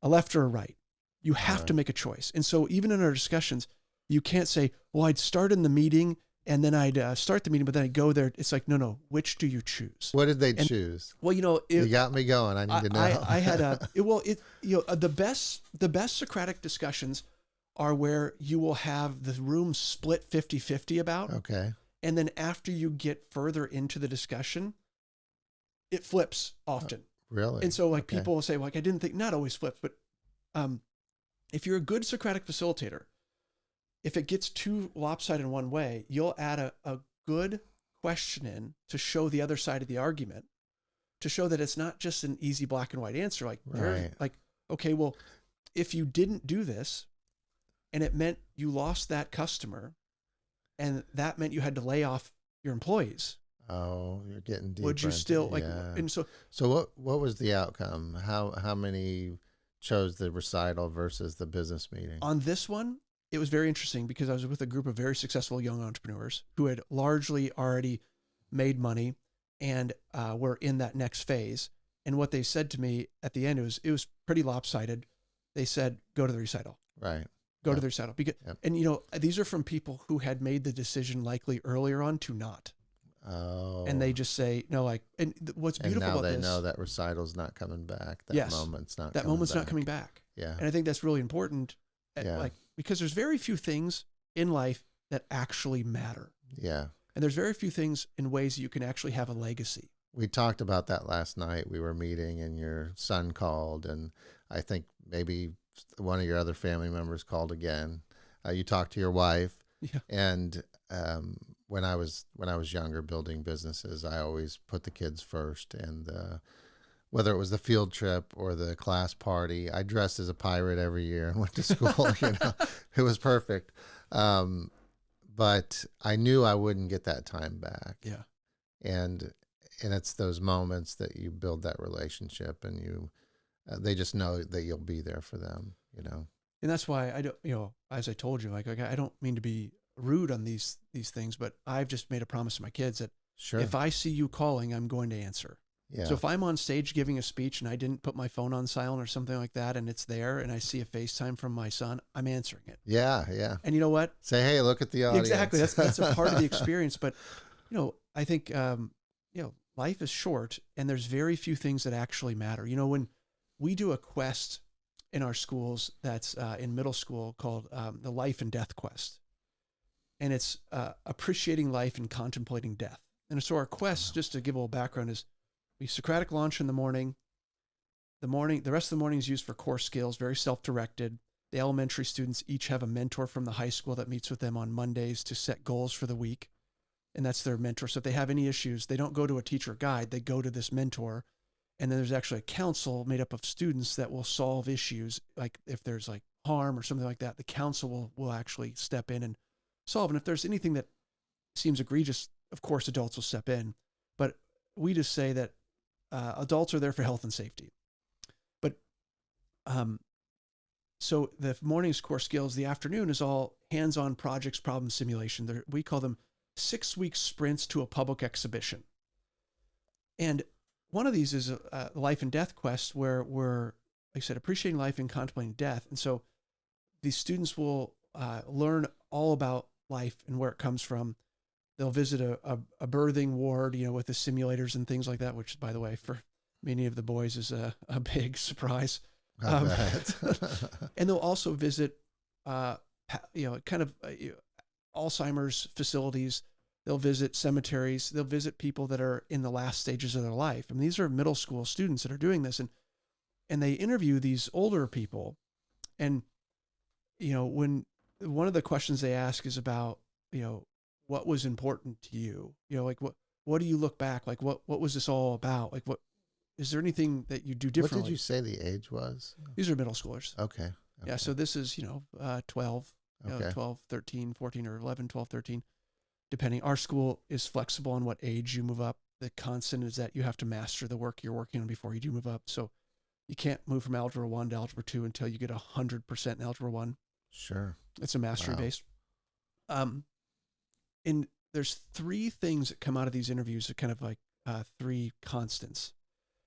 a left or a right. You have to make a choice. And so even in our discussions, you can't say, well, I'd start in the meeting and then I'd start the meeting, but then I'd go there. It's like, no, which do you choose? What did they choose? Well, you got me going. I need to know. I had the best Socratic discussions are where you will have the room split 50-50 about. Okay. And then after you get further into the discussion, it flips often. Really? And so people will say, like, I didn't think, not always flips, but if you're a good Socratic facilitator, if it gets too lopsided in one way, you'll add a good question in to show the other side of the argument, to show that it's not just an easy black and white answer. Like, right. Like, okay, well, if you didn't do this and it meant you lost that customer and that meant you had to lay off your employees. Oh, you're getting deeper. Would you still and so what was the outcome? How many chose the recital versus the business meeting? On this one, it was very interesting because I was with a group of very successful young entrepreneurs who had largely already made money and were in that next phase. And what they said to me at the end, it was pretty lopsided. They said, go to the recital. Right. Go to the recital. Because, and these are from people who had made the decision likely earlier on to not. Oh. And they just say, no, like, and what's beautiful about this. And now they know that recital's not coming back. That moment's not coming back. Yeah. And I think that's really important. Because there's very few things in life that actually matter. Yeah. And there's very few things in ways that you can actually have a legacy. We talked about that last night. We were meeting and your son called, and I think maybe one of your other family members called again. You talked to your wife. Yeah. And when I was younger building businesses, I always put the kids first. And whether it was the field trip or the class party, I dressed as a pirate every year and went to school. It was perfect. But I knew I wouldn't get that time back. Yeah. And it's those moments that you build that relationship, and they just know that you'll be there for them, And that's why I don't, as I told you, like I don't mean to be rude on these things, but I've just made a promise to my kids that if I see you calling, I'm going to answer. Yeah. So if I'm on stage giving a speech and I didn't put my phone on silent or something like that, and it's there, and I see a FaceTime from my son, I'm answering it. Yeah, yeah. And you know what? Say, hey, look at the audience. Exactly. That's a part of the experience. But I think life is short, and there's very few things that actually matter. When we do a quest in our schools that's in middle school called the Life and Death Quest, and it's appreciating life and contemplating death. And so our quest, just to give a little background, is we Socratic launch in the morning. The rest of the morning is used for core skills, very self-directed. The elementary students each have a mentor from the high school that meets with them on Mondays to set goals for the week. And that's their mentor. So if they have any issues, they don't go to a teacher guide, they go to this mentor. And then there's actually a council made up of students that will solve issues. Like if there's like harm or something like that, the council will actually step in and solve. And if there's anything that seems egregious, of course, adults will step in. But we just say that adults are there for health and safety. But so the morning's core skills, the afternoon is all hands-on projects, problem simulation. We call them 6-week sprints to a public exhibition. And one of these is a life and death quest where we're, like I said, appreciating life and contemplating death. And so these students will learn all about life and where it comes from. They'll visit a birthing ward, with the simulators and things like that, which, by the way, for many of the boys is a big surprise. I bet. And they'll also visit, Alzheimer's facilities. They'll visit cemeteries. They'll visit people that are in the last stages of their life. I mean, these are middle school students that are doing this, and they interview these older people. And, when one of the questions they ask is about, what was important to you? Like what do you look back? Like what was this all about? Like is there anything that you do differently? What did you say the age was? These are middle schoolers. Okay. Yeah. So this is, 12, Okay. 12, 13, 14, or 11, 12, 13, depending. Our school is flexible on what age you move up. The constant is that you have to master the work you're working on before you do move up. So you can't move from algebra 1 to algebra 2 until you get 100% in algebra 1. Sure. It's a mastery based. And there's 3 things that come out of these interviews that kind of like 3 constants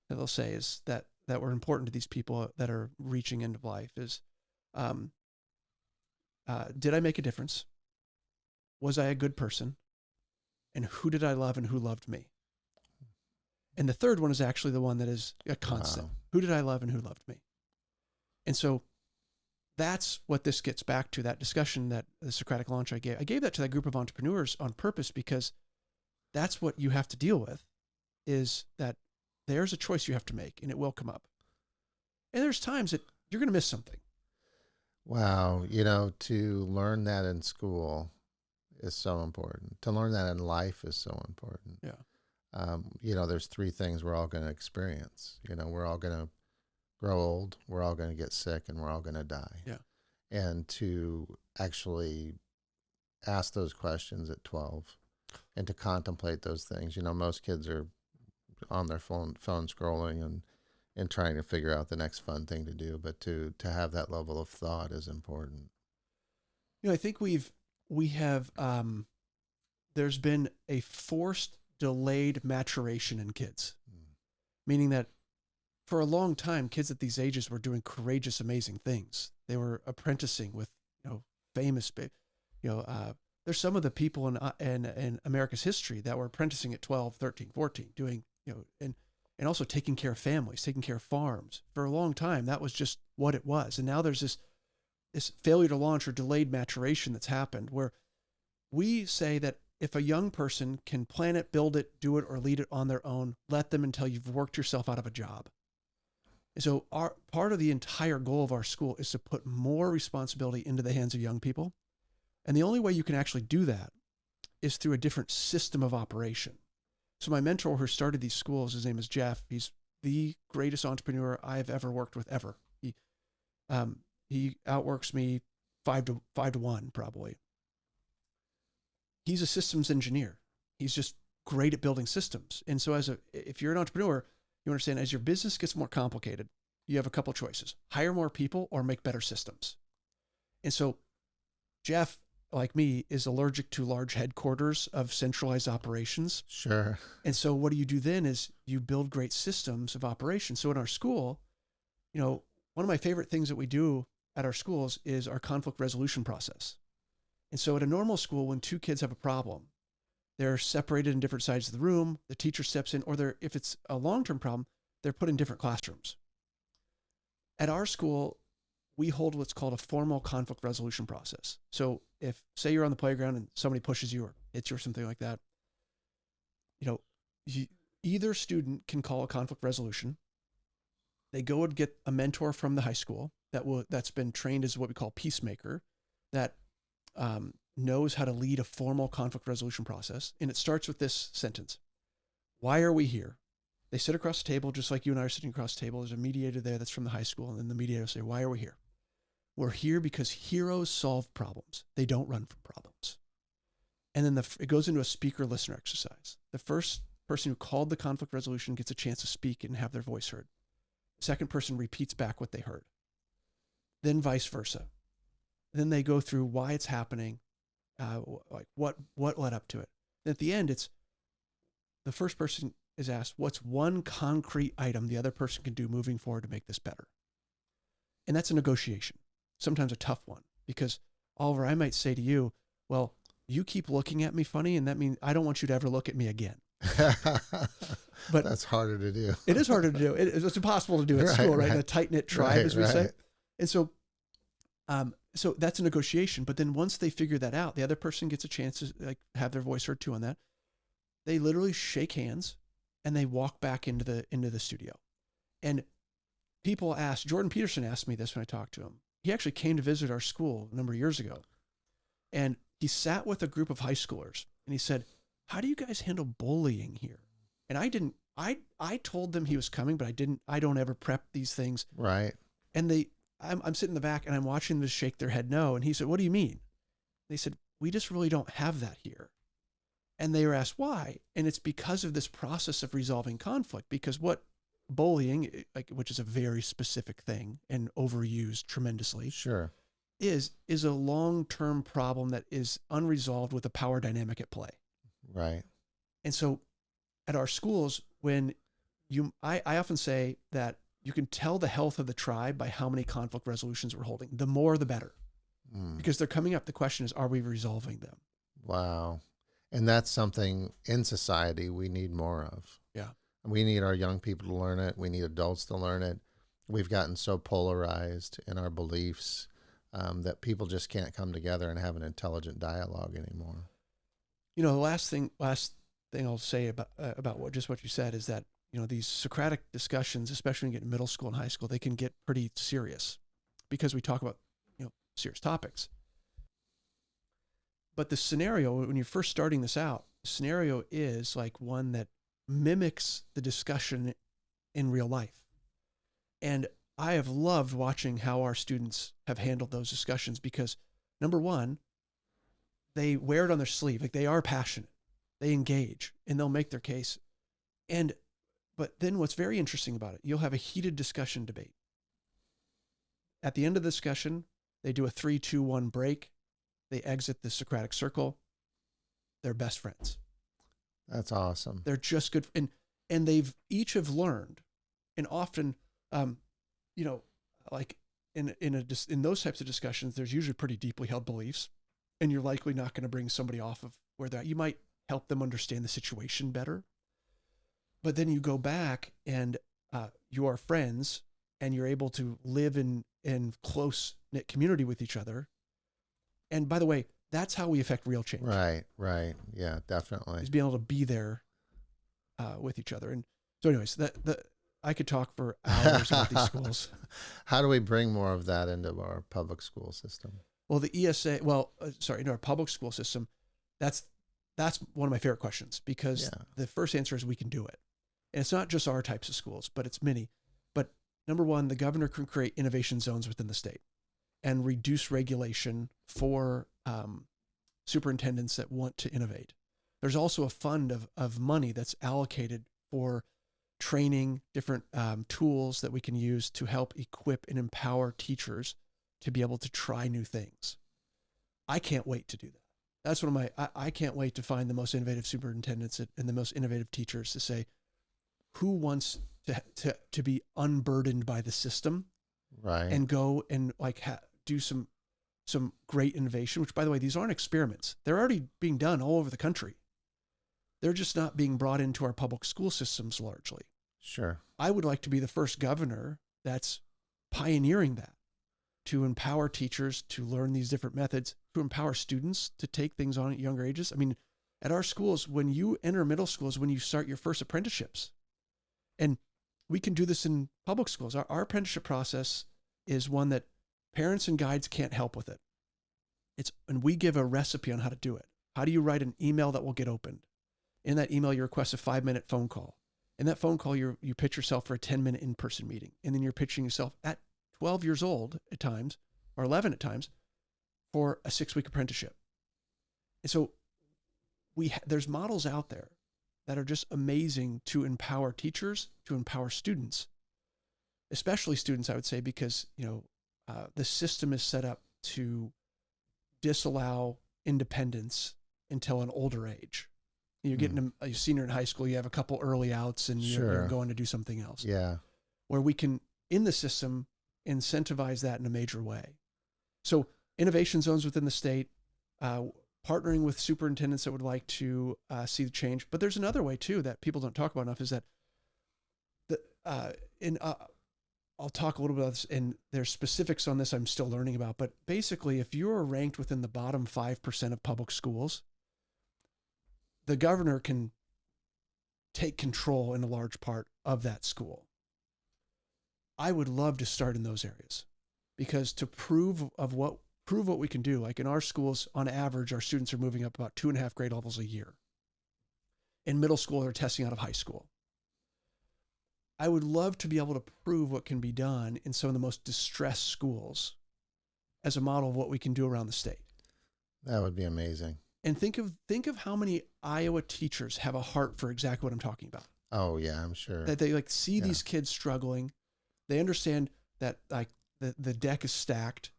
that they'll say is that were important to these people that are reaching end of life is, did I make a difference? Was I a good person? And who did I love and who loved me? And the third one is actually the one that is a constant. Wow. Who did I love and who loved me? And so that's what this gets back to, that discussion that the Socratic launch I gave. I gave that to that group of entrepreneurs on purpose because that's what you have to deal with, is that there's a choice you have to make and it will come up. And there's times that you're going to miss something. Wow. To learn that in school is so important. To learn that in life is so important. Yeah. There's 3 things we're all going to experience. We're all going to grow old, we're all going to get sick, and we're all going to die. Yeah. And to actually ask those questions at 12 and to contemplate those things. Most kids are on their phone scrolling and trying to figure out the next fun thing to do, but to have that level of thought is important. I think we have there's been a forced delayed maturation in kids, meaning that for a long time, kids at these ages were doing courageous, amazing things. They were apprenticing with, famous, there's some of the people in America's history that were apprenticing at 12, 13, 14, doing, and also taking care of families, taking care of farms. For a long time, that was just what it was. And now there's this failure to launch or delayed maturation that's happened, where we say that if a young person can plan it, build it, do it, or lead it on their own, let them until you've worked yourself out of a job. So part of the entire goal of our school is to put more responsibility into the hands of young people. And the only way you can actually do that is through a different system of operation. So my mentor who started these schools, his name is Jeff. He's the greatest entrepreneur I've ever worked with ever. He outworks me 5 to 1 probably. He's a systems engineer. He's just great at building systems. And so if you're an entrepreneur, you understand as your business gets more complicated, you have a couple choices: hire more people or make better systems. And so Jeff, like me, is allergic to large headquarters of centralized operations. Sure. And so what you do then is you build great systems of operation. So in our school, one of my favorite things that we do at our schools is our conflict resolution process. And so at a normal school, when 2 kids have a problem, they're separated in different sides of the room. The teacher steps in, or if it's a long-term problem, they're put in different classrooms. At our school, we hold what's called a formal conflict resolution process. So if, say, you're on the playground and somebody pushes you or hits you or something like that, either student can call a conflict resolution. They go and get a mentor from the high school that's been trained as what we call peacemaker, that knows how to lead a formal conflict resolution process. And it starts with this sentence: why are we here? They sit across the table, just like you and I are sitting across the table. There's a mediator there that's from the high school. And then the mediator will say, why are we here? We're here because heroes solve problems. They don't run from problems. And then it goes into a speaker listener exercise. The first person who called the conflict resolution gets a chance to speak and have their voice heard. The second person repeats back what they heard. Then vice versa. Then they go through why it's happening, like what led up to it. At the end, it's the first person is asked, what's one concrete item the other person can do moving forward to make this better? And that's a negotiation, sometimes a tough one, because Oliver, I might say to you, well, you keep looking at me funny, and that means I don't want you to ever look at me again. But that's harder to do. It is harder to do. It's impossible to do at school, right? In a tight-knit tribe, as we say. And so that's a negotiation. But then once they figure that out, the other person gets a chance to like have their voice heard too on that. They literally shake hands and they walk back into the studio. And people ask, Jordan Peterson asked me this when I talked to him. He actually came to visit our school a number of years ago. And he sat with a group of high schoolers and he said, how do you guys handle bullying here? And I told them he was coming, but I don't ever prep these things. Right. And I'm sitting in the back and I'm watching them shake their head no. And he said, what do you mean? They said, we just really don't have that here. And they were asked why. And it's because of this process of resolving conflict, because what bullying, which is a very specific thing and overused tremendously. Sure. Is a long-term problem that is unresolved with a power dynamic at play. Right. And so at our schools, I often say that you can tell the health of the tribe by how many conflict resolutions we're holding. The more, the better. Because they're coming up. The question is, are we resolving them? Wow. And that's something in society we need more of. Yeah. We need our young people to learn it. We need adults to learn it. We've gotten so polarized in our beliefs that people just can't come together and have an intelligent dialogue anymore. You know, the last thing I'll say about what you said is that, you know, these Socratic discussions, especially when you get in middle school and high school, they can get pretty serious because we talk about, you know, serious topics. But the scenario, when you're first starting this out, the scenario is like one that mimics the discussion in real life. And I have loved watching how our students have handled those discussions because, number one, they wear it on their sleeve. Like, they are passionate. They engage and they'll make their case. But then what's very interesting about it, you'll have a heated discussion debate. At the end of the discussion, they do a 3-2-1 break. They exit the Socratic circle. They're best friends. That's awesome. They're just good. And they've each have learned, and often, you know, like in those types of discussions, there's usually pretty deeply held beliefs, and you're likely not going to bring somebody off of where they're at. You might help them understand the situation better, but then you go back and you are friends, and you're able to live in close knit community with each other. And by the way, that's how we affect real change. Right. Yeah, definitely. Is being able to be there with each other. And so anyways, I could talk for hours about these schools. How do we bring more of that into our public school system? Well, the ESA, into our public school system, that's one of my favorite questions because the first answer is we can do it. And it's not just our types of schools, but it's many. But number one, the governor can create innovation zones within the state and reduce regulation for superintendents that want to innovate. There's also a fund of money that's allocated for training, different tools that we can use to help equip and empower teachers to be able to try new things. I can't wait to do that. That's one of I can't wait to find the most innovative superintendents and the most innovative teachers to say, who wants to be unburdened by the system, right? And go and do some great innovation, which, by the way, these aren't experiments. They're already being done all over the country. They're just not being brought into our public school systems largely. Sure. I would like to be the first governor that's pioneering that, to empower teachers to learn these different methods, to empower students to take things on at younger ages. I mean, at our schools, when you enter middle schools, when you start your first apprenticeships, and we can do this in public schools. Our apprenticeship process is one that parents and guides can't help with it. And we give a recipe on how to do it. How do you write an email that will get opened? In that email, you request a 5-minute phone call. In that phone call, you pitch yourself for a 10-minute in-person meeting. And then you're pitching yourself at 12 years old at times, or 11 at times, for a 6-week apprenticeship. And so there's models out there that are just amazing to empower teachers, to empower students, especially students, I would say, because, the system is set up to disallow independence until an older age. You're getting a senior in high school, you have a couple early outs, and you're going to do something else. Yeah. Where we can, in the system, incentivize that in a major way. So innovation zones within the state, partnering with superintendents that would like to see the change. But there's another way too that people don't talk about enough, is that I'll talk a little bit about this, and there's specifics on this I'm still learning about. But basically, if you're ranked within the bottom 5% of public schools, the governor can take control in a large part of that school. I would love to start in those areas, because to prove what we can do, like in our schools, on average, our students are moving up about 2.5 grade levels a year. In middle school, they're testing out of high school. I would love to be able to prove what can be done in some of the most distressed schools as a model of what we can do around the state. That would be amazing. And think of how many Iowa teachers have a heart for exactly what I'm talking about. Oh yeah, I'm sure. That they see these kids struggling. They understand that like the deck is stacked,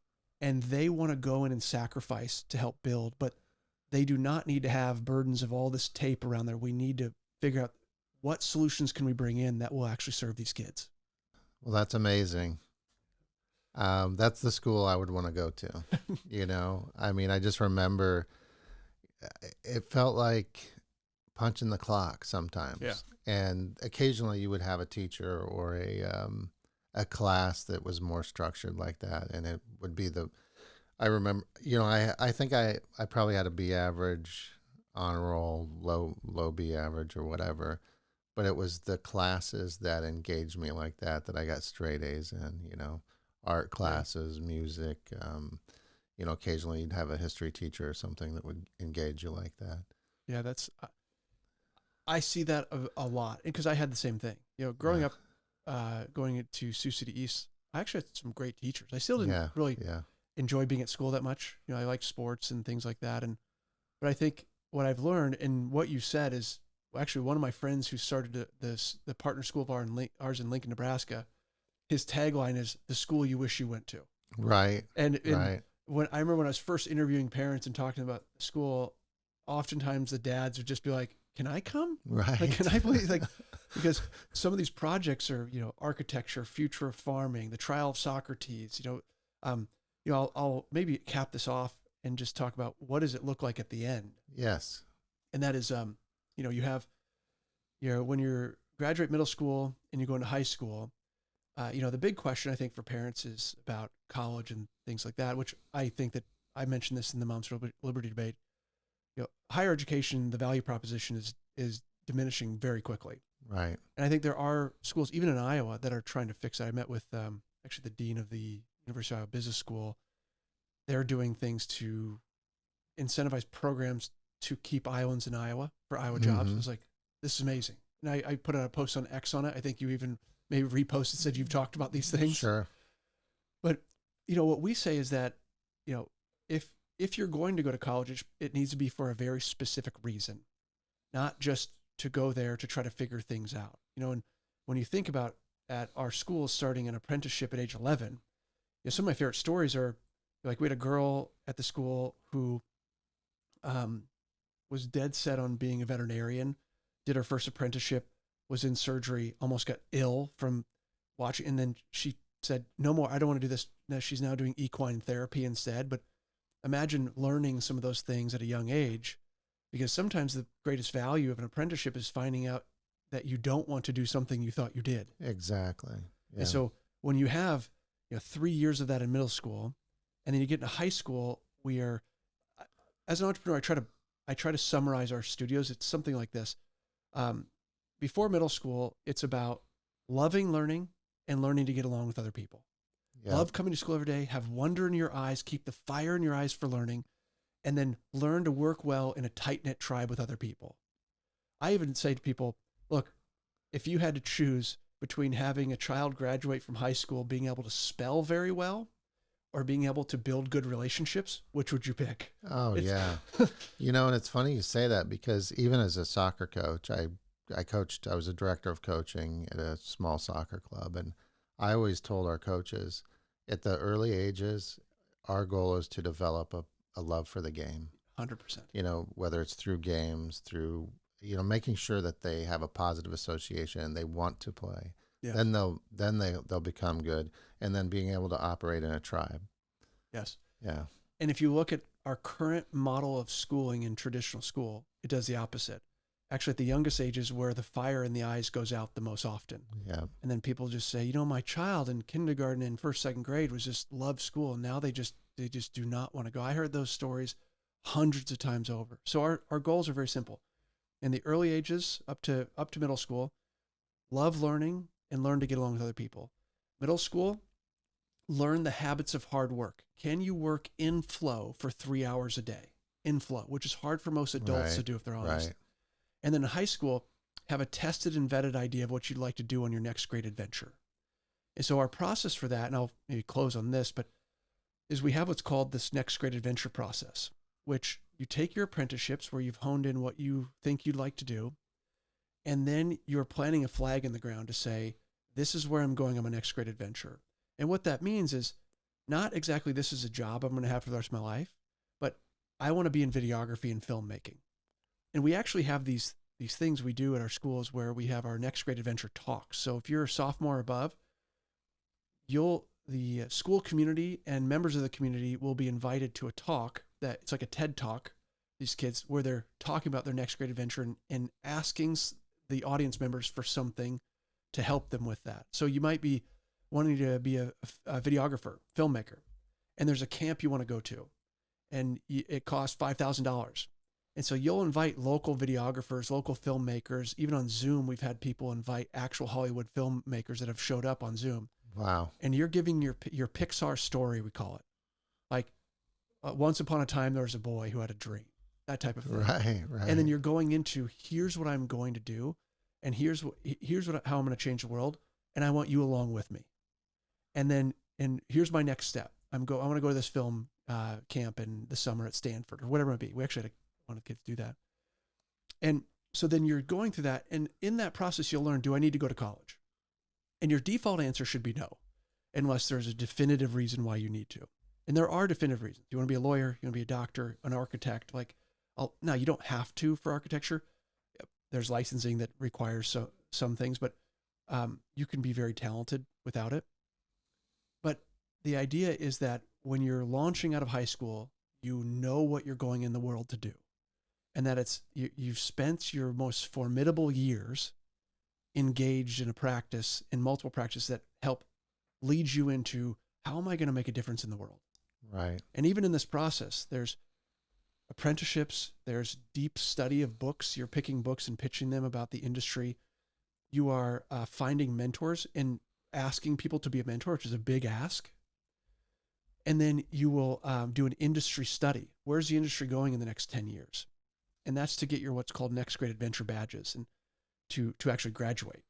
and they want to go in and sacrifice to help build, but they do not need to have burdens of all this tape around there. We need to figure out what solutions can we bring in that will actually serve these kids. Well, that's amazing. That's the school I would want to go to. I mean, I just remember it felt like punching the clock sometimes. Yeah. And occasionally you would have a teacher or a class that was more structured like that. And it would be I remember, I think I probably had a B average, honor roll, low B average or whatever. But it was the classes that engaged me like that I got straight A's in, art classes, music. Occasionally you'd have a history teacher or something that would engage you like that. Yeah, I see that a lot, because I had the same thing. Growing up, going to Sioux City East, I actually had some great teachers. I still didn't really enjoy being at school that much. I liked sports and things like that. But I think what I've learned, and what you said, is actually one of my friends who started the partner school of ours in Lincoln, Nebraska. His tagline is "the school you wish you went to." Right. And when I remember when I was first interviewing parents and talking about school, oftentimes the dads would just be like, "Can I come? Right. Like, can I please?" Like, because some of these projects are, architecture, future of farming, the trial of Socrates. I'll maybe cap this off and just talk about what does it look like at the end. Yes. And that is, you have, when you're graduate middle school and you go into high school, the big question I think for parents is about college and things like that, which I think that I mentioned this in the Moms for Liberty debate. Higher education, the value proposition is diminishing very quickly. Right. And I think there are schools, even in Iowa, that are trying to fix that. I met with actually the dean of the University of Iowa Business School. They're doing things to incentivize programs to keep Iowans in Iowa for Iowa jobs. It's like, this is amazing. And I put out a post on X on it. I think you even maybe reposted, said you've talked about these things. Sure. But, what we say is that, if you're going to go to college, it needs to be for a very specific reason, not just to go there to try to figure things out. And when you think about at our schools starting an apprenticeship at age 11, some of my favorite stories are, like, we had a girl at the school who was dead set on being a veterinarian, did her first apprenticeship, was in surgery, almost got ill from watching. And then she said, no more, I don't want to do this. Now she's now doing equine therapy instead. But imagine learning some of those things at a young age, because sometimes the greatest value of an apprenticeship is finding out that you don't want to do something you thought you did. Exactly. Yeah. And so when you have 3 years of that in middle school, and then you get into high school, as an entrepreneur, I try to summarize our studios. It's something like this. Before middle school, it's about loving learning and learning to get along with other people. Yep. Love coming to school every day, have wonder in your eyes, keep the fire in your eyes for learning, and then learn to work well in a tight-knit tribe with other people. I even say to people, look, if you had to choose between having a child graduate from high school being able to spell very well or being able to build good relationships, which would you pick? Oh, yeah. And it's funny you say that, because even as a soccer coach, I was a director of coaching at a small soccer club. And I always told our coaches at the early ages, our goal is to develop a love for the game. 100%. Whether it's through games, through making sure that they have a positive association and they want to play. Yeah. Then they'll become good, and then being able to operate in a tribe. Yes. Yeah. And if you look at our current model of schooling in traditional school, it does the opposite. Actually, at the youngest ages where the fire in the eyes goes out the most often. Yeah. And then people just say, my child in kindergarten and first, second grade was just loved school. And now they just do not want to go. I heard those stories hundreds of times over. So our goals are very simple. In the early ages up to middle school, love learning and learn to get along with other people. Middle school, learn the habits of hard work. Can you work in flow for 3 hours a day? In flow, which is hard for most adults to do if they're honest. Right. And then in high school, have a tested and vetted idea of what you'd like to do on your next great adventure. And so our process for that, and I'll maybe close on this, but is we have what's called this next great adventure process, which you take your apprenticeships where you've honed in what you think you'd like to do, and then you're planting a flag in the ground to say, this is where I'm going on my next great adventure. And what that means is not exactly this is a job I'm going to have for the rest of my life, but I want to be in videography and filmmaking. And we actually have these things we do at our schools where we have our next great adventure talks. So if you're a sophomore or above, the school community and members of the community will be invited to a talk that it's like a TED talk, these kids, where they're talking about their next great adventure and asking the audience members for something to help them with that. So you might be wanting to be a videographer, filmmaker, and there's a camp you want to go to, and it costs $5,000. And so you'll invite local videographers, local filmmakers. Even on Zoom, we've had people invite actual Hollywood filmmakers that have showed up on Zoom. Wow. And you're giving your Pixar story, we call it. Like once upon a time, there was a boy who had a dream, that type of thing. Right. And then you're going into, here's what I'm going to do. And here's how I'm going to change the world. And I want you along with me. And here's my next step. I want to go to this film camp in the summer at Stanford or whatever it might be. We actually had one of the kids do that. And so then you're going through that. And in that process, you'll learn, do I need to go to college? And your default answer should be no, unless there's a definitive reason why you need to. And there are definitive reasons. You want to be a lawyer, you want to be a doctor, an architect. Now you don't have to for architecture. There's licensing that requires some things, but you can be very talented without it. But the idea is that when you're launching out of high school, you know what you're going in the world to do. And that you've spent your most formidable years engaged in multiple practices that help lead you into, how am I going to make a difference in the world? Right. And even in this process, there's apprenticeships, there's deep study of books. You're picking books and pitching them about the industry. You are finding mentors and asking people to be a mentor, which is a big ask. And then you will do an industry study. Where's the industry going in the next 10 years? And that's to get your what's called next great adventure badges and to actually graduate.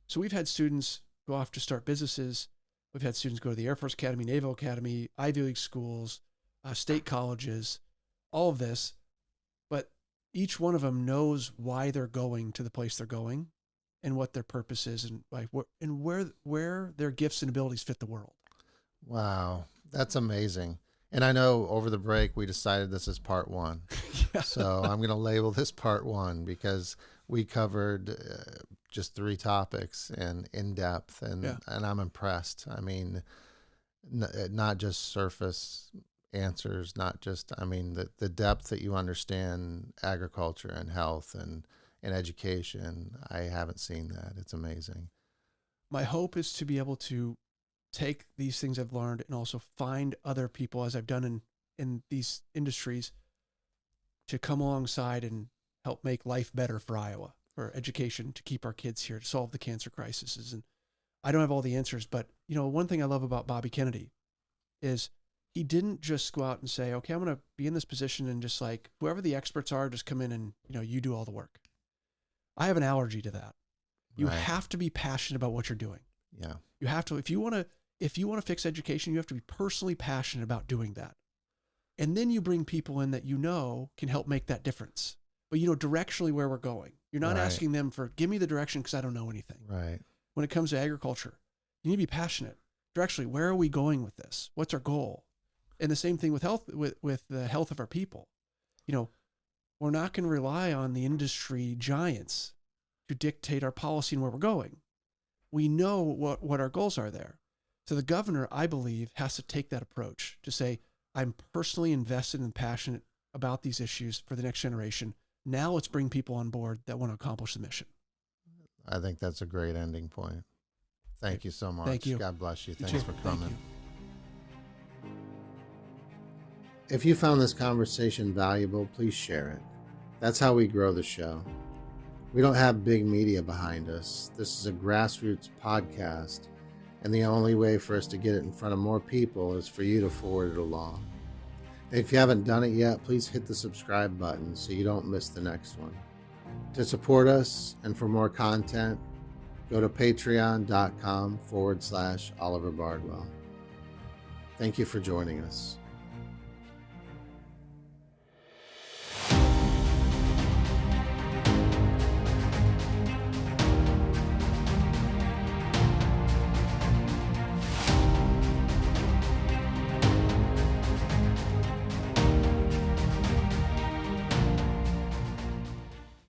So we've had students go off to start businesses. We've had students go to the Air Force Academy, Naval Academy, Ivy League schools, state colleges, all of this. But each one of them knows why they're going to the place they're going and what their purpose is and where their gifts and abilities fit the world. Wow. That's amazing. And I know over the break, we decided this is part one. Yeah. So I'm going to label this part one because we covered just 3 topics and in depth, and I'm impressed. I mean, not just surface answers, not just, the depth that you understand agriculture and health and education. I haven't seen that. It's amazing. My hope is to be able to take these things I've learned and also find other people, as I've done in these industries, to come alongside and help make life better for Iowa, for education, to keep our kids here, to solve the cancer crises. And I don't have all the answers, but one thing I love about Bobby Kennedy is he didn't just go out and say, okay, I'm going to be in this position and just like whoever the experts are, just come in and you do all the work. I have an allergy to that. You have to be passionate about what you're doing. Yeah. You have to, if you want to fix education, you have to be personally passionate about doing that. And then you bring people in that can help make that difference. But directionally where we're going. You're not asking them for, give me the direction because I don't know anything. Right. When it comes to agriculture, you need to be passionate. Directionally, where are we going with this? What's our goal? And the same thing with health, with the health of our people. We're not going to rely on the industry giants to dictate our policy and where we're going. We know what our goals are there. So the governor, I believe, has to take that approach to say, I'm personally invested and passionate about these issues for the next generation. Now let's bring people on board that want to accomplish the mission. I think that's a great ending point. Thank you so much. Thank you. God bless you. You Thanks too. for coming. Thank you. If you found this conversation valuable, please share it. That's how we grow the show. We don't have big media behind us. This is a grassroots podcast, and the only way for us to get it in front of more people is for you to forward it along. If you haven't done it yet, please hit the subscribe button so you don't miss the next one. To support us and for more content, go to patreon.com/Oliver Bardwell. Thank you for joining us.